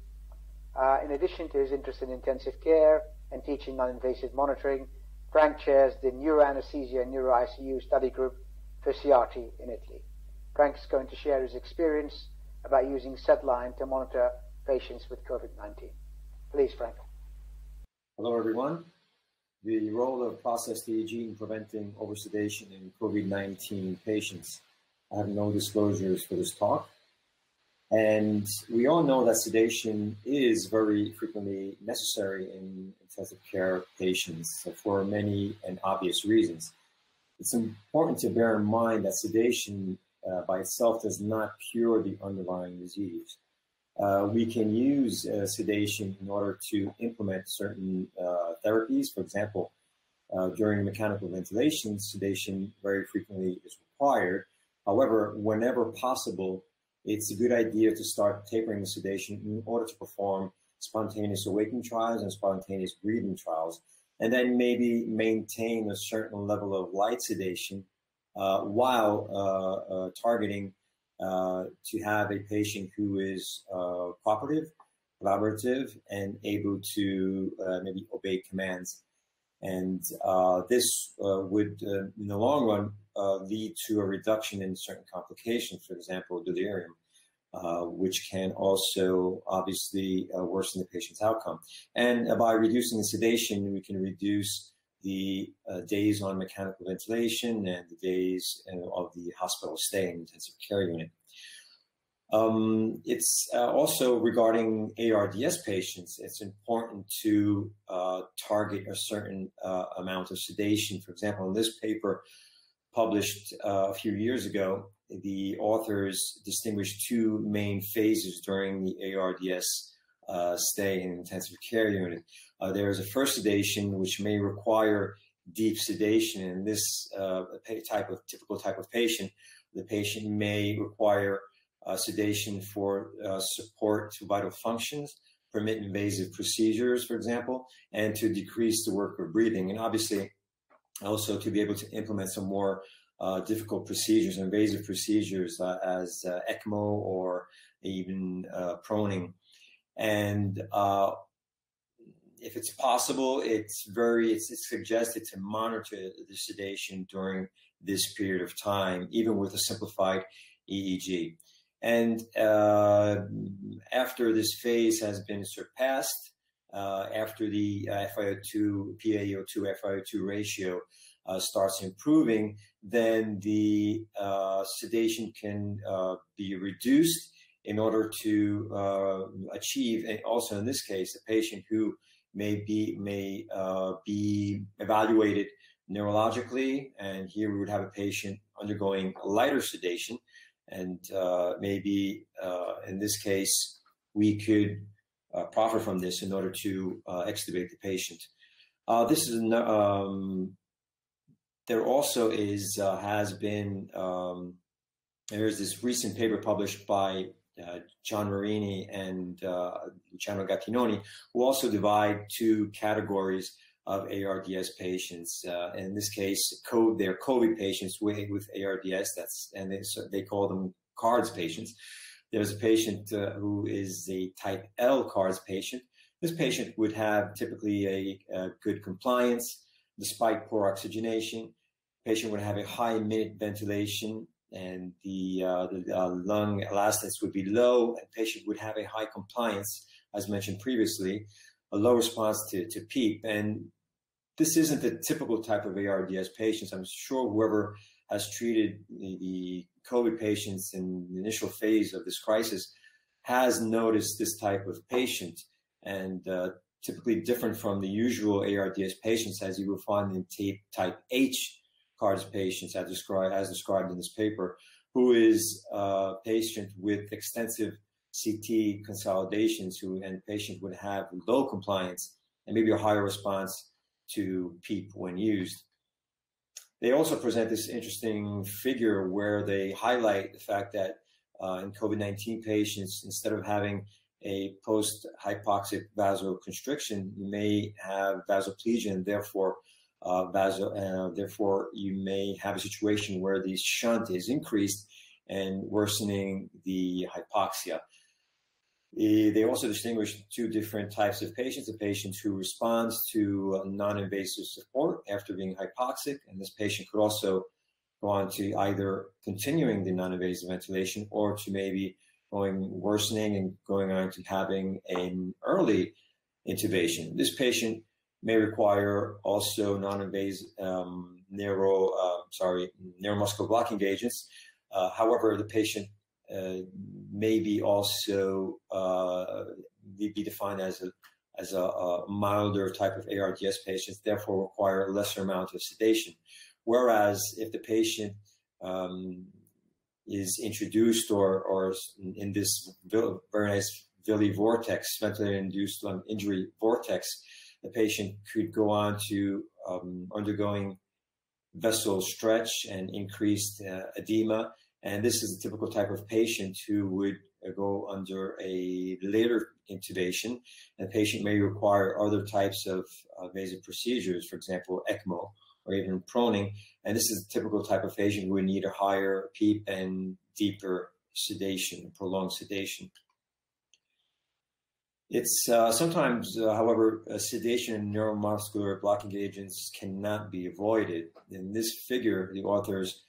In addition to his interest in intensive care and teaching non-invasive monitoring, Frank chairs the Neuroanesthesia and Neuro-ICU study group Physiology in Italy. Frank is going to share his experience about using SedLine to monitor patients with COVID-19. Please, Frank. Hello, everyone. The role of processed EEG in preventing oversedation in COVID-19 patients. I have no disclosures for this talk. And we all know that sedation is very frequently necessary in intensive care patients for many and obvious reasons. It's important to bear in mind that sedation by itself does not cure the underlying disease. We can use sedation in order to implement certain therapies. For example, during mechanical ventilation, sedation very frequently is required. However, whenever possible, it's a good idea to start tapering the sedation in order to perform spontaneous awakening trials and spontaneous breathing trials, and then maybe maintain a certain level of light sedation while targeting to have a patient who is cooperative, collaborative, and able to maybe obey commands. And this would, in the long run, lead to a reduction in certain complications, for example, delirium, which can also obviously worsen the patient's outcome. And by reducing the sedation, we can reduce the days on mechanical ventilation and the days of the hospital stay in intensive care unit. It's also regarding ARDS patients, it's important to target a certain amount of sedation. For example, in this paper published a few years ago, the authors distinguished two main phases during the ARDS stay in intensive care unit. There is a first sedation, which may require deep sedation. In this typical type of patient, the patient may require sedation for support to vital functions, permit invasive procedures, for example, and to decrease the work of breathing. And obviously, also to be able to implement some more difficult procedures, invasive procedures as ECMO or even proning. And if it's possible, it's suggested to monitor the sedation during this period of time, even with a simplified EEG. And after this phase has been surpassed, after the FiO2, PaO2, FiO2 ratio starts improving, then the sedation can be reduced in order to achieve, and also in this case, a patient who may be evaluated neurologically, and here we would have a patient undergoing lighter sedation, and maybe in this case we could profit from this in order to extubate the patient. This is there also is there's this recent paper published by John Marini and Luciano Gattinoni, who also divide two categories of ARDS patients. In this case, they're COVID patients with ARDS. They call them CARDS patients. There's a patient who is a type L CARDS patient. This patient would have typically a good compliance despite poor oxygenation. Patient would have a high minute ventilation, and the lung elastance would be low, and patient would have a high compliance, as mentioned previously, a low response to PEEP. And this isn't the typical type of ARDS patients. I'm sure whoever has treated the COVID patients in the initial phase of this crisis has noticed this type of patient, and typically different from the usual ARDS patients, as you will find in type H CARDS patients, as described in this paper, who is a patient with extensive CT consolidations, and patient would have low compliance and maybe a higher response to PEEP when used. They also present this interesting figure where they highlight the fact that in COVID-19 patients, instead of having a post-hypoxic vasoconstriction, you may have vasoplegia, and therefore therefore you may have a situation where the shunt is increased and worsening the hypoxia. They also distinguish two different types of patients: a patient who responds to non-invasive support after being hypoxic, and this patient could also go on to either continuing the non-invasive ventilation or to maybe worsening and going on to having an early intubation. This patient may require also non-invasive neuromuscular blocking agents. However, the patient may be also be defined as a milder type of ARDS patient, therefore require a lesser amount of sedation. Whereas if the patient is introduced or in this very nice Villi vortex, ventilator-induced lung injury vortex, the patient could go on to undergoing vessel stretch and increased edema. And this is a typical type of patient who would go under a later intubation. And the patient may require other types of invasive procedures, for example, ECMO or even proning. And this is a typical type of patient who would need a higher PEEP and deeper sedation, prolonged sedation. It's sometimes, however, sedation and neuromuscular blocking agents cannot be avoided. In this figure, the authors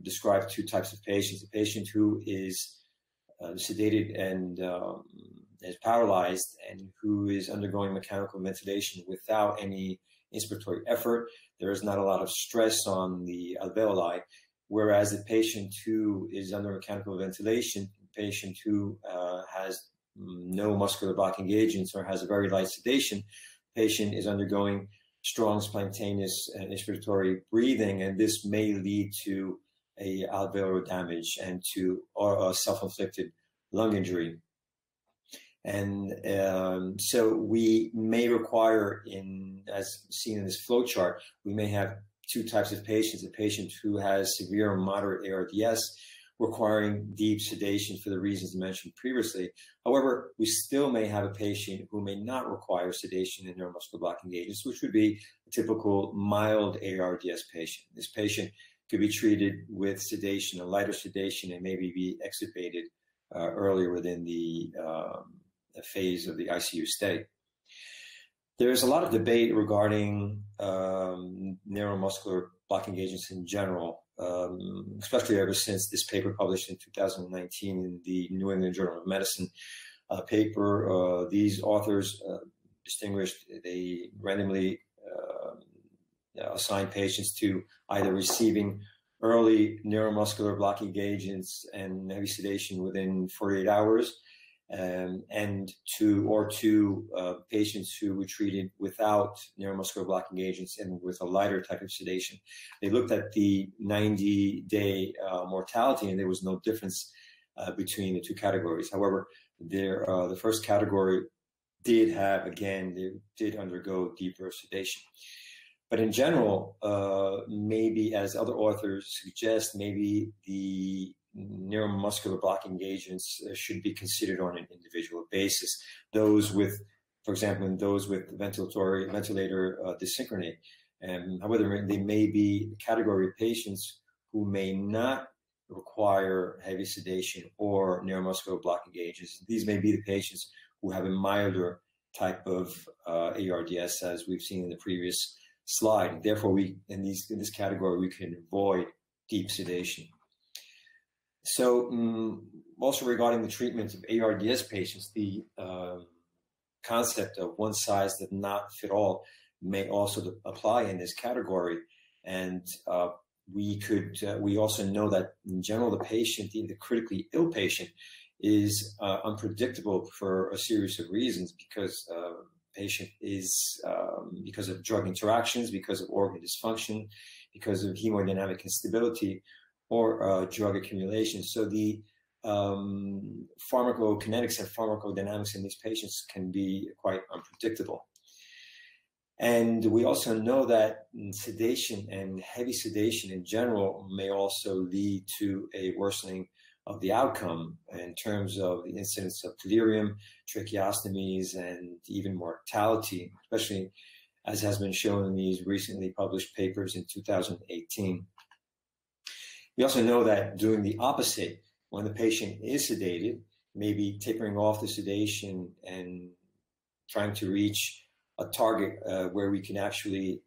describe two types of patients: a patient who is sedated and is paralyzed and who is undergoing mechanical ventilation without any inspiratory effort. There is not a lot of stress on the alveoli, whereas the patient who is under mechanical ventilation, the patient who has no muscular blocking agents or has a very light sedation, the patient is undergoing strong spontaneous inspiratory breathing, and this may lead to a alveolar damage and to a self-inflicted lung injury. And so we may require, as seen in this flow chart, we may have two types of patients: a patient who has severe or moderate ARDS requiring deep sedation for the reasons mentioned previously. However, we still may have a patient who may not require sedation and neuromuscular blocking agents, which would be a typical mild ARDS patient. This patient could be treated with sedation, a lighter sedation, and maybe be extubated earlier within the phase of the ICU stay. There's a lot of debate regarding neuromuscular blocking agents in general, especially ever since this paper published in 2019 in the New England Journal of Medicine paper. These authors distinguished, they randomly assigned patients to either receiving early neuromuscular blocking agents and heavy sedation within 48 hours, and to patients who were treated without neuromuscular blocking agents and with a lighter type of sedation. They looked at the 90-day mortality, and there was no difference between the two categories. However, the first category did undergo deeper sedation. But in general, maybe, as other authors suggest, maybe the neuromuscular blocking agents should be considered on an individual basis. Those with, for example, those with ventilator dysynchrony. However, they may be the category of patients who may not require heavy sedation or neuromuscular blocking agents. These may be the patients who have a milder type of ARDS, as we've seen in the previous slide. Therefore, in this category, we can avoid deep sedation. So also regarding the treatment of ARDS patients, the concept of one size does not fit all may also apply in this category. And we also know that in general, the patient, the critically ill patient, is unpredictable for a series of reasons, because patient is because of drug interactions, because of organ dysfunction, because of hemodynamic instability, or drug accumulation. So the pharmacokinetics and pharmacodynamics in these patients can be quite unpredictable. And we also know that sedation and heavy sedation in general may also lead to a worsening of the outcome in terms of the incidence of delirium, tracheostomies, and even mortality, especially as has been shown in these recently published papers in 2018. We also know that doing the opposite, when the patient is sedated, maybe tapering off the sedation and trying to reach a target where we can actually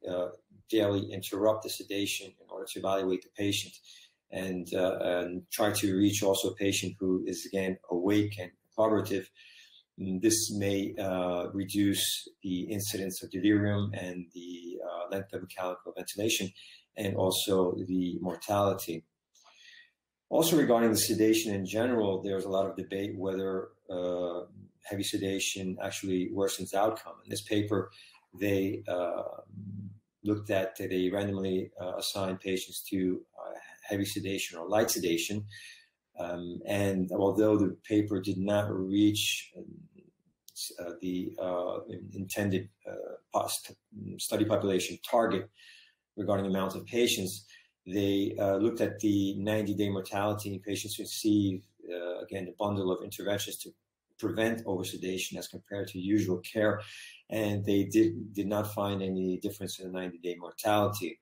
daily interrupt the sedation in order to evaluate the patient and try to reach also a patient who is, again, awake and collaborative. This may reduce the incidence of delirium and the length of mechanical ventilation and also the mortality. Also, regarding the sedation in general, there's a lot of debate whether heavy sedation actually worsens outcome. In this paper, they looked at, they randomly assigned patients to heavy sedation or light sedation. And although the paper did not reach the intended study population target regarding the amount of patients, they looked at the 90-day mortality in patients who receive, again, a bundle of interventions to prevent oversedation as compared to usual care, and they did not find any difference in the 90-day mortality.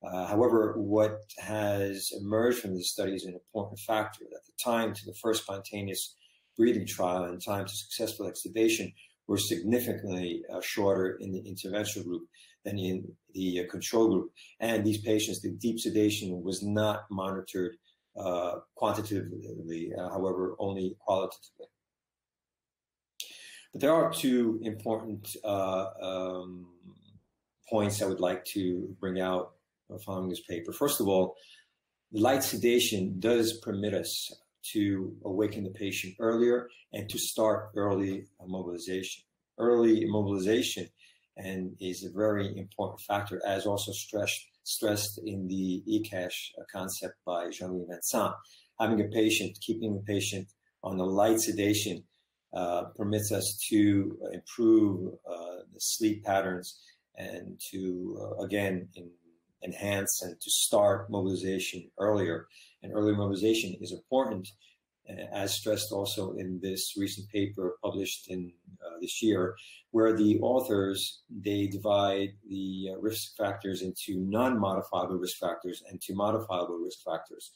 However, what has emerged from this study is an important factor, that the time to the first spontaneous breathing trial and time to successful extubation were significantly shorter in the intervention group than in the control group. And these patients, the deep sedation was not monitored quantitatively, however, only qualitatively. But there are two important points I would like to bring out following this paper. First of all, light sedation does permit us to awaken the patient earlier and to start early mobilization. Early mobilization and is a very important factor, as also stressed in the ECASH concept by Jean-Louis Vincent. Having a patient, keeping the patient on the light sedation permits us to improve the sleep patterns and to, again, enhance and to start mobilization earlier. And early mobilization is important, as stressed also in this recent paper published in this year, where the authors, they divide the risk factors into non-modifiable risk factors and to modifiable risk factors.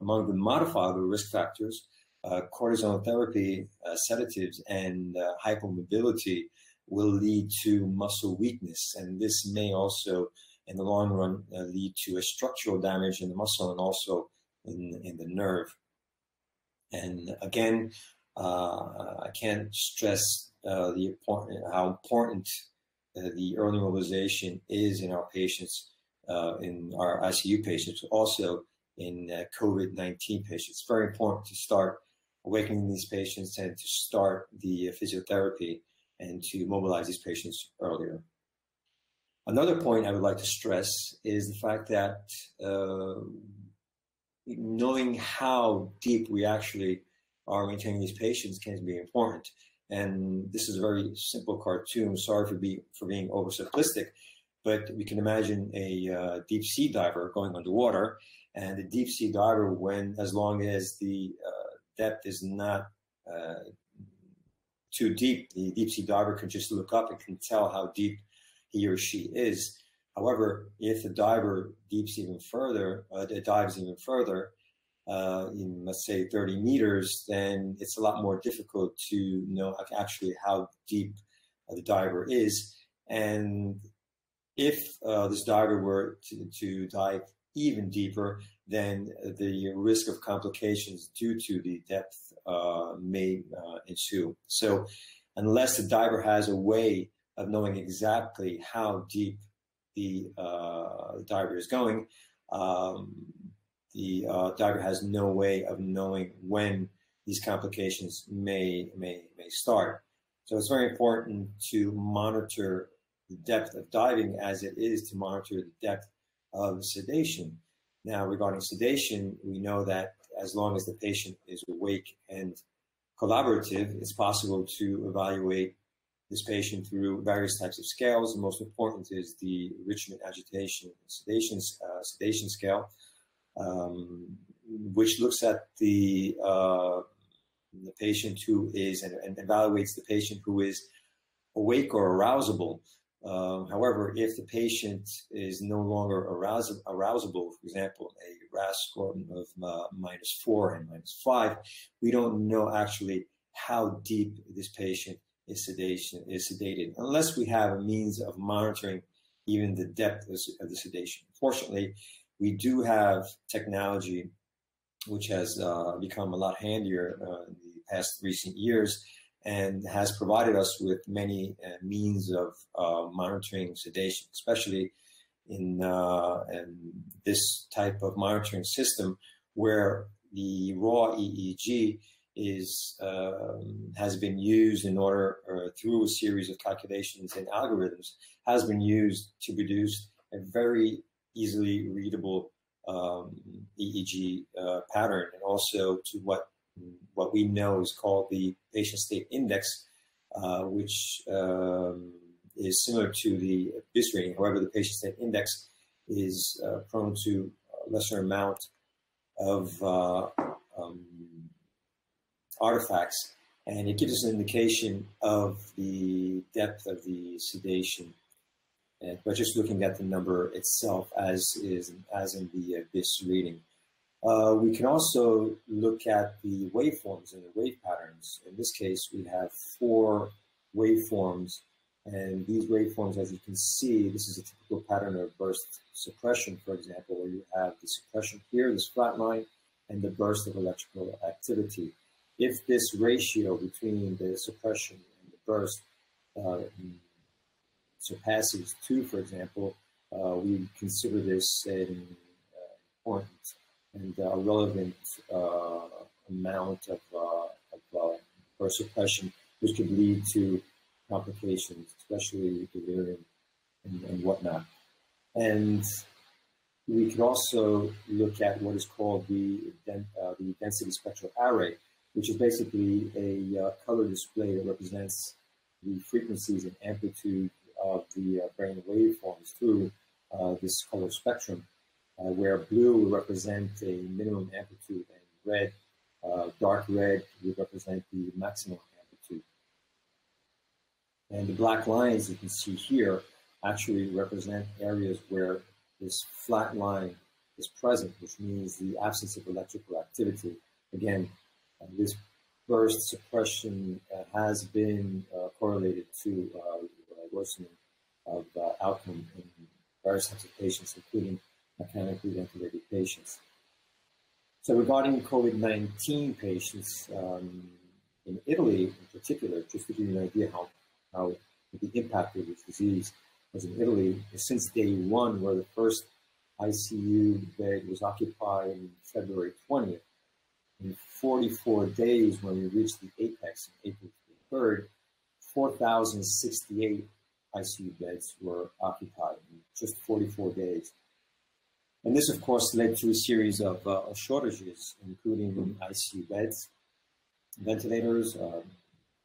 Among the modifiable risk factors, cortisone therapy, sedatives, and hypomobility will lead to muscle weakness, and this may also, in the long run, lead to a structural damage in the muscle and also in the nerve. And again, I can't stress how important the early mobilization is in our patients, in our ICU patients, also in COVID-19 patients. It's very important to start awakening these patients and to start the physiotherapy and to mobilize these patients earlier. Another point I would like to stress is the fact that knowing how deep we actually are maintaining these patients can be important. And this is a very simple cartoon. Sorry for being over simplistic, but we can imagine a deep sea diver going underwater, and the deep sea diver, as long as the depth is not too deep, the deep sea diver can just look up and can tell how deep he or she is. However, if the diver dives even further, in, let's say, 30 meters, then it's a lot more difficult to know actually how deep the diver is. And if this diver were to dive even deeper, then the risk of complications due to the depth may ensue. So unless the diver has a way of knowing exactly how deep the diver is going, the diver has no way of knowing when these complications may start. So it's very important to monitor the depth of diving as it is to monitor the depth of sedation. Now, regarding sedation, we know that as long as the patient is awake and collaborative, it's possible to evaluate this patient through various types of scales. The most important is the Richmond Agitation Sedation Scale, which looks at the patient who is and evaluates the patient who is awake or arousable. However, if the patient is no longer arousable, for example, a RAS score of -4 and -5, we don't know actually how deep this patient is sedated, unless we have a means of monitoring even the depth of the sedation. Fortunately, we do have technology which has become a lot handier in the past recent years, and has provided us with many means of monitoring sedation, especially in this type of monitoring system where the raw EEG has been used in order, through a series of calculations and algorithms, has been used to produce a very easily readable EEG pattern, and also to what we know is called the patient state index, which is similar to the BIS rating. However, the patient state index is prone to a lesser amount of artifacts, and it gives us an indication of the depth of the sedation, but just looking at the number itself as in the BIS reading. We can also look at the waveforms and the wave patterns. In this case, we have 4 waveforms, and these waveforms, as you can see, this is a typical pattern of burst suppression, for example, where you have the suppression here, this flat line, and the burst of electrical activity. If this ratio between the suppression and the burst surpasses 2, for example, we consider this an important and relevant amount of burst suppression, which could lead to complications, especially delirium and whatnot. And we could also look at what is called the density spectral array, which is basically a color display that represents the frequencies and amplitude of the brain waveforms through this color spectrum, where blue would represent a minimum amplitude and red, dark red would represent the maximum amplitude. And the black lines you can see here actually represent areas where this flat line is present, which means the absence of electrical activity. Again, this burst suppression has been correlated to worsening of outcome in various types of patients, including mechanically ventilated patients. So regarding COVID-19 patients, in Italy in particular, just to give you an idea how the impact of this disease was in Italy, since day 1, where the first ICU bed was occupied on February 20th, in 44 days, when we reached the apex, April 3rd, 4,068 ICU beds were occupied in just 44 days. And this, of course, led to a series of shortages, including ICU beds, ventilators,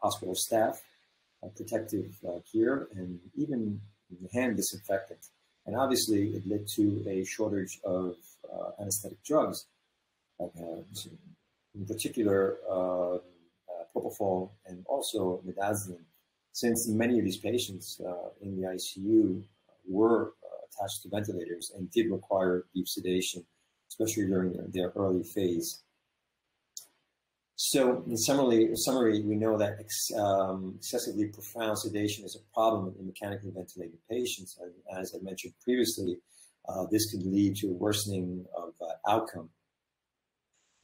hospital staff, protective gear, and even hand disinfectant. And obviously, it led to a shortage of anesthetic drugs, in particular propofol and also midazolam, since many of these patients in the ICU were attached to ventilators and did require deep sedation, especially during their early phase. So in summary, we know that excessively profound sedation is a problem in mechanically ventilated patients. As I mentioned previously, this could lead to a worsening of outcome.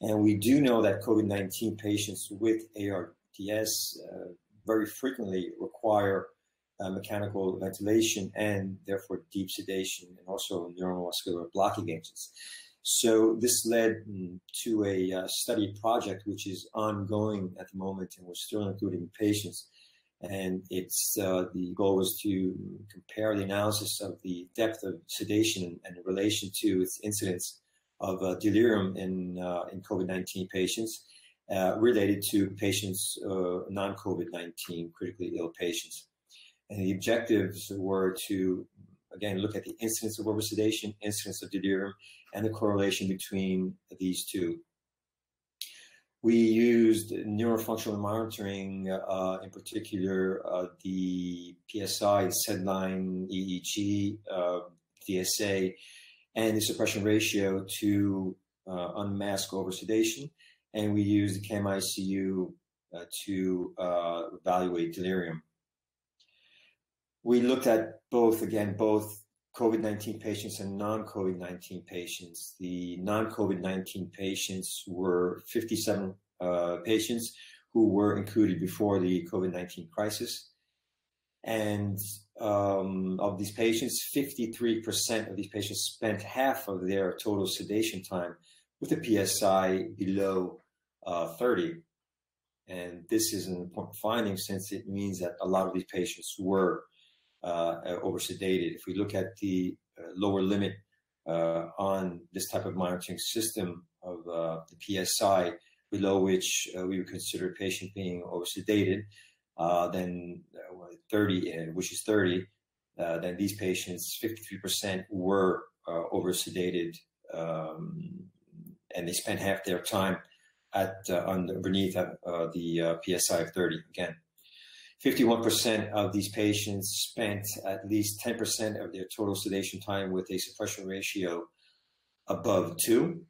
And we do know that COVID-19 patients with ARDS very frequently require mechanical ventilation and therefore deep sedation, and also neuromuscular blocking agents. So this led to a study project which is ongoing at the moment, and we're still including patients. And it's the goal was to compare the analysis of the depth of sedation and in relation to its incidence of delirium in COVID-19 patients related to patients, non-COVID-19 critically ill patients. And the objectives were to, again, look at the incidence of oversedation, incidence of delirium, and the correlation between these two. We used neurofunctional monitoring, in particular the PSI, SED9, EEG, DSA, and the suppression ratio to unmask oversedation. And we used the CAM-ICU to evaluate delirium. We looked at both COVID-19 patients and non-COVID-19 patients. The non-COVID-19 patients were 57 patients who were included before the COVID-19 crisis. And of these patients, 53% of these patients spent half of their total sedation time with a PSI below 30. And this is an important finding, since it means that a lot of these patients were oversedated. If we look at the lower limit on this type of monitoring system of the PSI, below which we would consider a patient being oversedated, then 30, which is 30, then these patients, 53% were oversedated, and they spent half their time beneath the PSI of 30. Again, 51% of these patients spent at least 10% of their total sedation time with a suppression ratio above 2.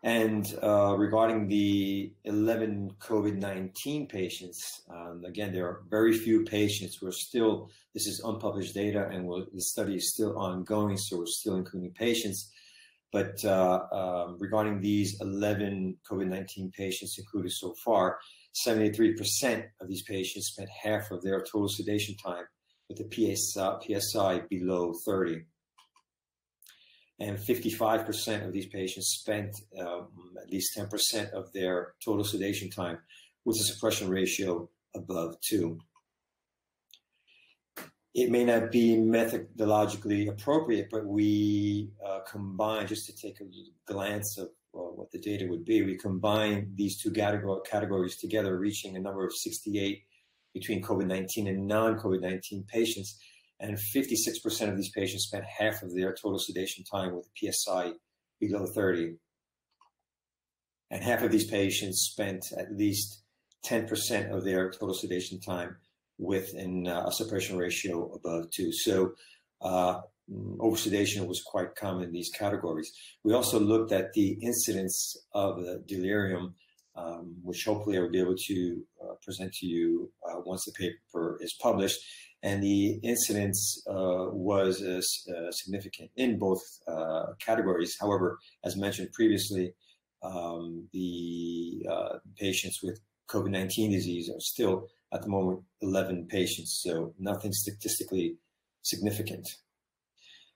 And regarding the 11 COVID-19 patients, again, there are very few patients who are still, this is unpublished data, and the study is still ongoing, so we're still including patients. But regarding these 11 COVID-19 patients included so far, 73% of these patients spent half of their total sedation time with a PSI below 30. And 55% of these patients spent at least 10% of their total sedation time with a suppression ratio above 2. It may not be methodologically appropriate, but we combine, just to take a glance of what the data would be, we combine these two categories together, reaching a number of 68 between COVID-19 and non-COVID-19 patients. And 56% of these patients spent half of their total sedation time with a PSI below 30. And half of these patients spent at least 10% of their total sedation time with a suppression ratio above 2. So oversedation was quite common in these categories. We also looked at the incidence of delirium, which hopefully I will be able to present to you once the paper is published. And the incidence was significant in both categories. However, as mentioned previously, the patients with COVID-19 disease are still, at the moment, 11 patients, so nothing statistically significant.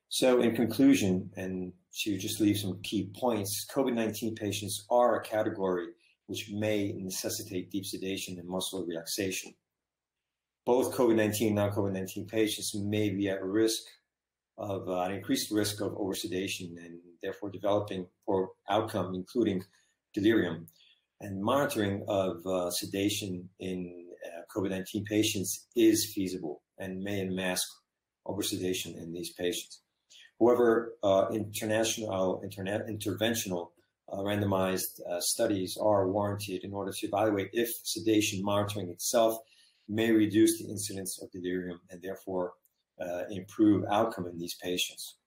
So in conclusion, and to just leave some key points, COVID-19 patients are a category which may necessitate deep sedation and muscle relaxation. Both COVID-19 and non-COVID-19 patients may be at risk of an increased risk of oversedation and therefore developing poor outcome, including delirium. And monitoring of sedation in COVID-19 patients is feasible and may unmask oversedation in these patients. However, interventional randomized studies are warranted in order to evaluate if sedation monitoring itself may reduce the incidence of delirium and therefore improve outcome in these patients.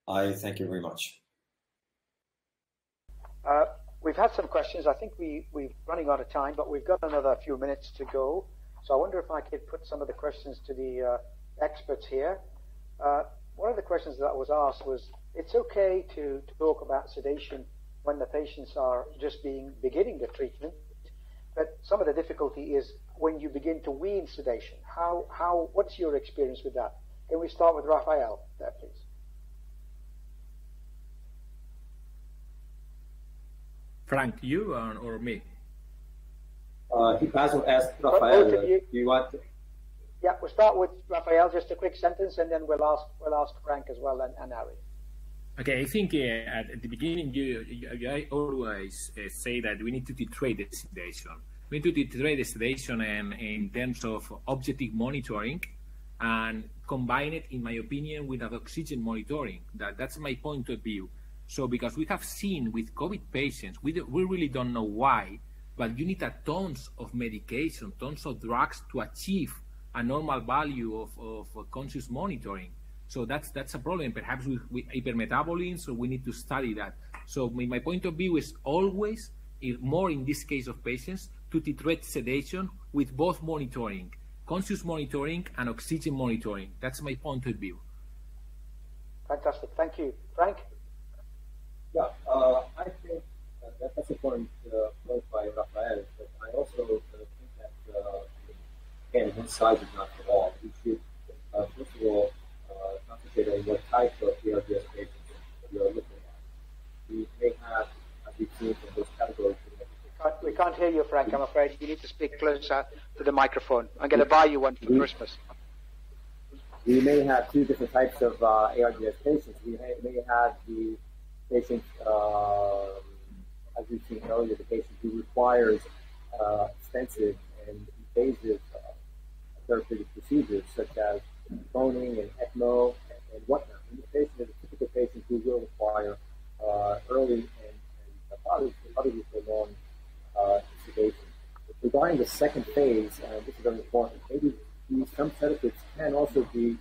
I thank you very much. We've had some questions. I think we're running out of time, but we've got another few minutes to go. So I wonder if I could put some of the questions to the experts here. One of the questions that was asked was, it's okay to talk about sedation when the patients are just beginning the treatment, but some of the difficulty is when you begin to wean sedation. What's your experience with that? Can we start with Rafael there, please? Frank, you or me? Basil asked Rafael, do you want to? Yeah, we'll start with Rafael, just a quick sentence, and then we'll ask Frank as well, and Ari. Okay, I think at the beginning, I always say that we need to titrate the sedation. We need to titrate the sedation and in terms of objective monitoring, and combine it, in my opinion, with oxygen monitoring. That's my point of view. So because we have seen with COVID patients, we really don't know why, but you need tons of medication, tons of drugs to achieve a normal value of conscious monitoring. So that's a problem, perhaps with hypermetabolism, so we need to study that. So my point of view is always, more in this case of patients, to titrate sedation with both monitoring, conscious monitoring and oxygen monitoring. That's my point of view. Fantastic, thank you. Frank? Yeah, I think that's a point by Rafael, but I also think that, again, one size is not for all. We should, first of all, concentrate on what type of ARDS patients we are looking at. We may have, as we've seen from those categories, we can't hear you, Frank, I'm afraid. You need to speak closer to the microphone. I'm going to buy you one for Christmas. We may have two different types of ARDS patients. We may have the patient, as we've seen earlier, the patient who requires extensive and invasive therapeutic procedures such as boning and ECMO and whatnot. And this patient is a typical patient who will require early and probably prolonged sedation. Regarding the second phase, this is very important, maybe some sedatives can also be,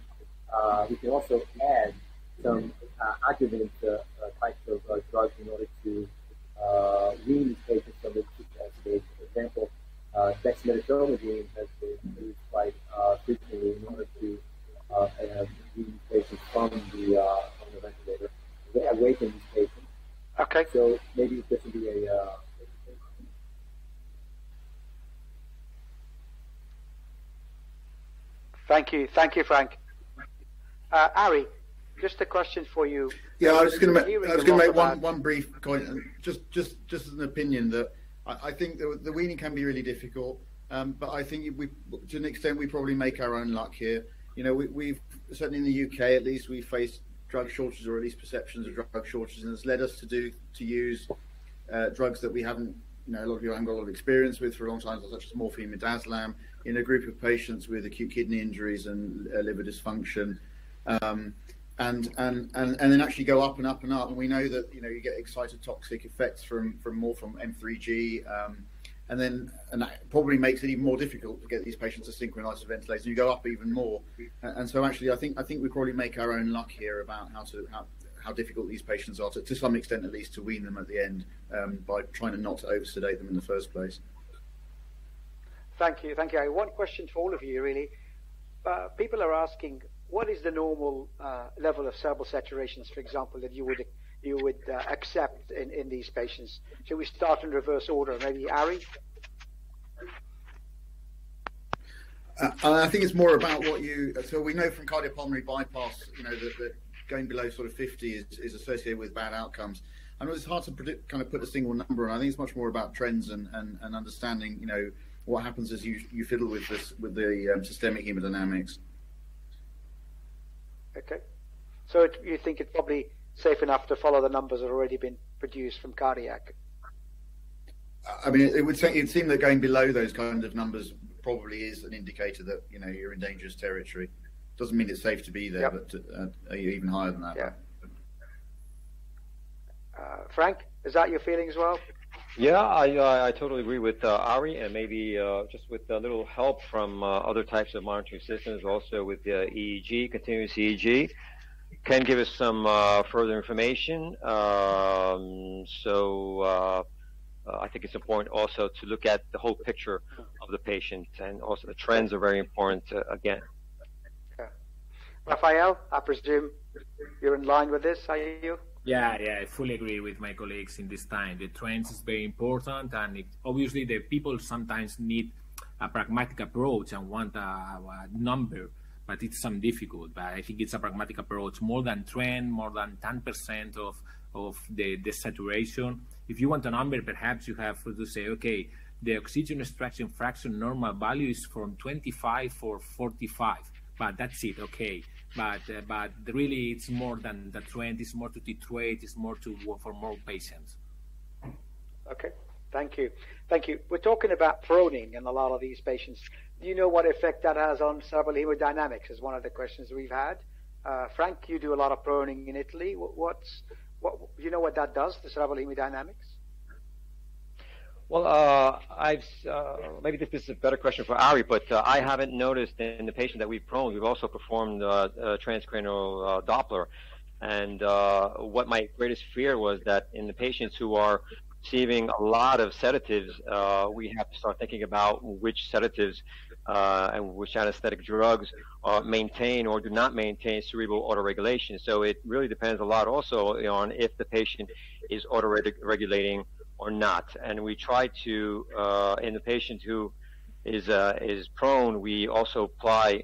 we can also add some adjuvant types of drugs in order to wean these patients from the sedation. For example, dexmedetomidine has been used quite frequently in order to wean patients from the ventilator, awaken these patients. Okay. So maybe this would be a Thank you, Frank. Ari, just a question for you. Yeah, I was going to make one brief point, just as an opinion that I think the weaning can be really difficult, but I think to an extent we probably make our own luck here. You know, we've certainly in the UK at least we faced drug shortages, or at least perceptions of drug shortages, and it's led us to use drugs that we haven't, a lot of people haven't got a lot of experience with for a long time, such as morphine midazolam, in a group of patients with acute kidney injuries and liver dysfunction, and then actually go up and up and up. And we know that you get excitotoxic effects from M3G, and that probably makes it even more difficult to get these patients to synchronize the ventilator. You go up even more, and so actually I think we probably make our own luck here about how difficult these patients are to some extent, at least, to wean them at the end by trying not to oversedate them in the first place. Thank you. One question for all of you, really. People are asking, what is the normal level of cerebral saturations, for example, that you would accept in these patients? Shall we start in reverse order? Maybe Ari? I think it's more about so we know from cardiopulmonary bypass, that going below sort of 50 is associated with bad outcomes. I know it's hard to kind of put a single number on. I think it's much more about trends and understanding, what happens as you fiddle with the systemic hemodynamics. Okay. So you think it's probably safe enough to follow the numbers that have already been produced from cardiac? I mean, it would seem that going below those kind of numbers probably is an indicator that, you're in dangerous territory. Doesn't mean it's safe to be there, but even higher than that. Yeah. Frank, is that your feeling as well? Yeah, I totally agree with Ari, and maybe just with a little help from other types of monitoring systems, also with the EEG, continuous EEG, can give us some further information. So I think it's important also to look at the whole picture of the patient, and also the trends are very important again. Okay. Rafael, I presume you're in line with this, are you? Yeah, I fully agree with my colleagues in this time. The trends is very important, and obviously the people sometimes need a pragmatic approach and want a number, but it's some difficult. But I think it's a pragmatic approach. More than trend, more than 10% of the saturation. If you want a number, perhaps you have to say, okay, the oxygen extraction fraction normal value is from 25 or 45. But that's it, okay. But really, it's more than the trend. It's more to titrate. It's more to work for more patients. Okay, Thank you. Thank you. We're talking about proning in a lot of these patients. Do you know what effect that has on cerebral hemodynamics is one of the questions we've had. Frank, you do a lot of proning in Italy. What do you know what that does to cerebral hemodynamics? Well, maybe this is a better question for Ari, but I haven't noticed in the patient that we've proned. We've also performed transcranial Doppler, and what my greatest fear was that in the patients who are receiving a lot of sedatives, we have to start thinking about which sedatives and which anesthetic drugs maintain or do not maintain cerebral autoregulation. So it really depends a lot also on if the patient is autoregulating or not. And we try to, in the patient who is prone, we also apply,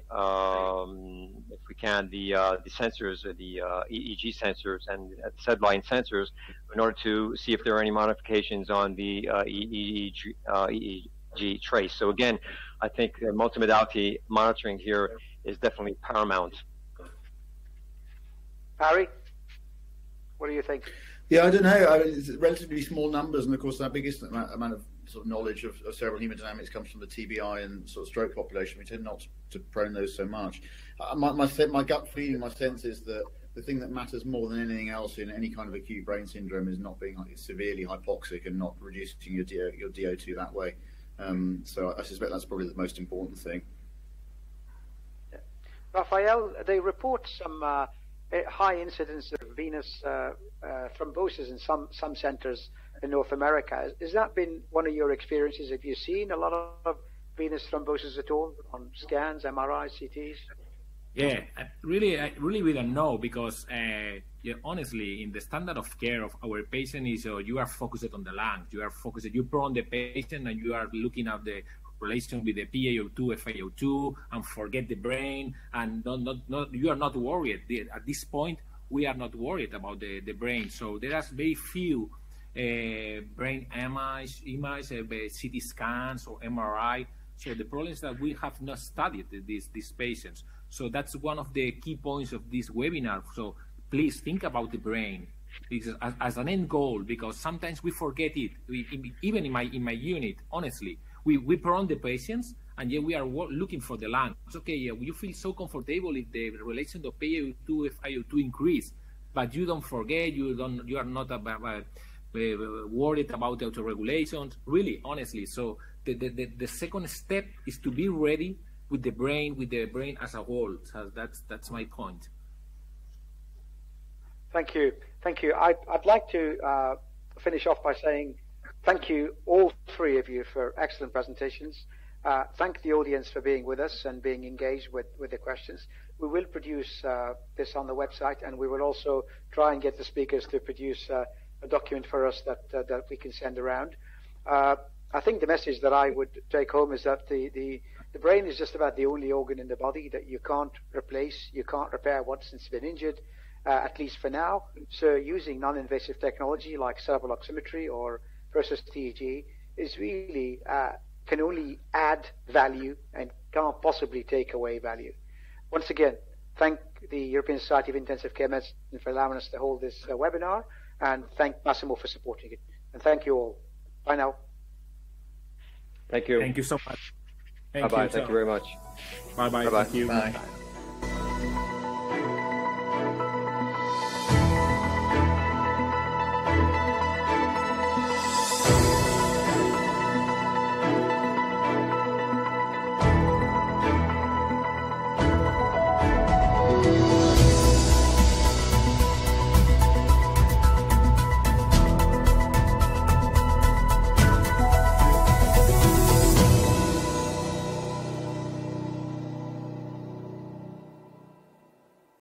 if we can, the sensors, the EEG sensors and SedLine sensors, in order to see if there are any modifications on the EEG trace. So again, I think multimodality monitoring here is definitely paramount. Ari, what do you think? Yeah, I don't know. I mean, it's relatively small numbers, and of course, our biggest amount of sort of knowledge of cerebral hemodynamics comes from the TBI and sort of stroke population. We tend not to prone those so much. My gut feeling, my sense is that the thing that matters more than anything else in any kind of acute brain syndrome is not being severely hypoxic and not reducing your DO2 that way. So I suspect that's probably the most important thing. Yeah. Rafael, they report some high incidence of venous thrombosis in some centers in North America. Has that been one of your experiences? Have you seen a lot of venous thrombosis at all on scans, MRIs, CTs? Yeah, really we don't know, because honestly, in the standard of care of our patient is you are focused on the lungs, you prone the patient and you are looking at the relation with the PaO2, FiO2, and forget the brain, and you are not worried. At this point, we are not worried about the brain. So there are very few brain images, CT scans or MRI. So the problem is that we have not studied these patients. So that's one of the key points of this webinar. So please think about the brain as an end goal, because sometimes we forget it. Even in my unit, honestly, we prone the patients, and yet we are looking for the lungs. Okay, yeah, you feel so comfortable if the relation of PaO2, FiO2 increase, but you don't forget, you are not worried about the autoregulations, really, honestly. So the second step is to be ready with the brain as a whole. So that's my point. Thank you. I'd like to finish off by saying thank you, all three of you, for excellent presentations. Thank the audience for being with us and being engaged with the questions. We will produce this on the website, and we will also try and get the speakers to produce a document for us that we can send around. I think the message that I would take home is that the brain is just about the only organ in the body that you can't replace, you can't repair once it's been injured, at least for now. So using non-invasive technology like cerebral oximetry or versus TEG is really can only add value and can't possibly take away value. Once again, thank the European Society of Intensive Care Medicine for allowing us to hold this webinar, and thank Massimo for supporting it. And thank you all. Bye now. Thank you. Thank you so much. Bye-bye. Thank you very much. Bye-bye. Bye-bye. Thank you. Bye.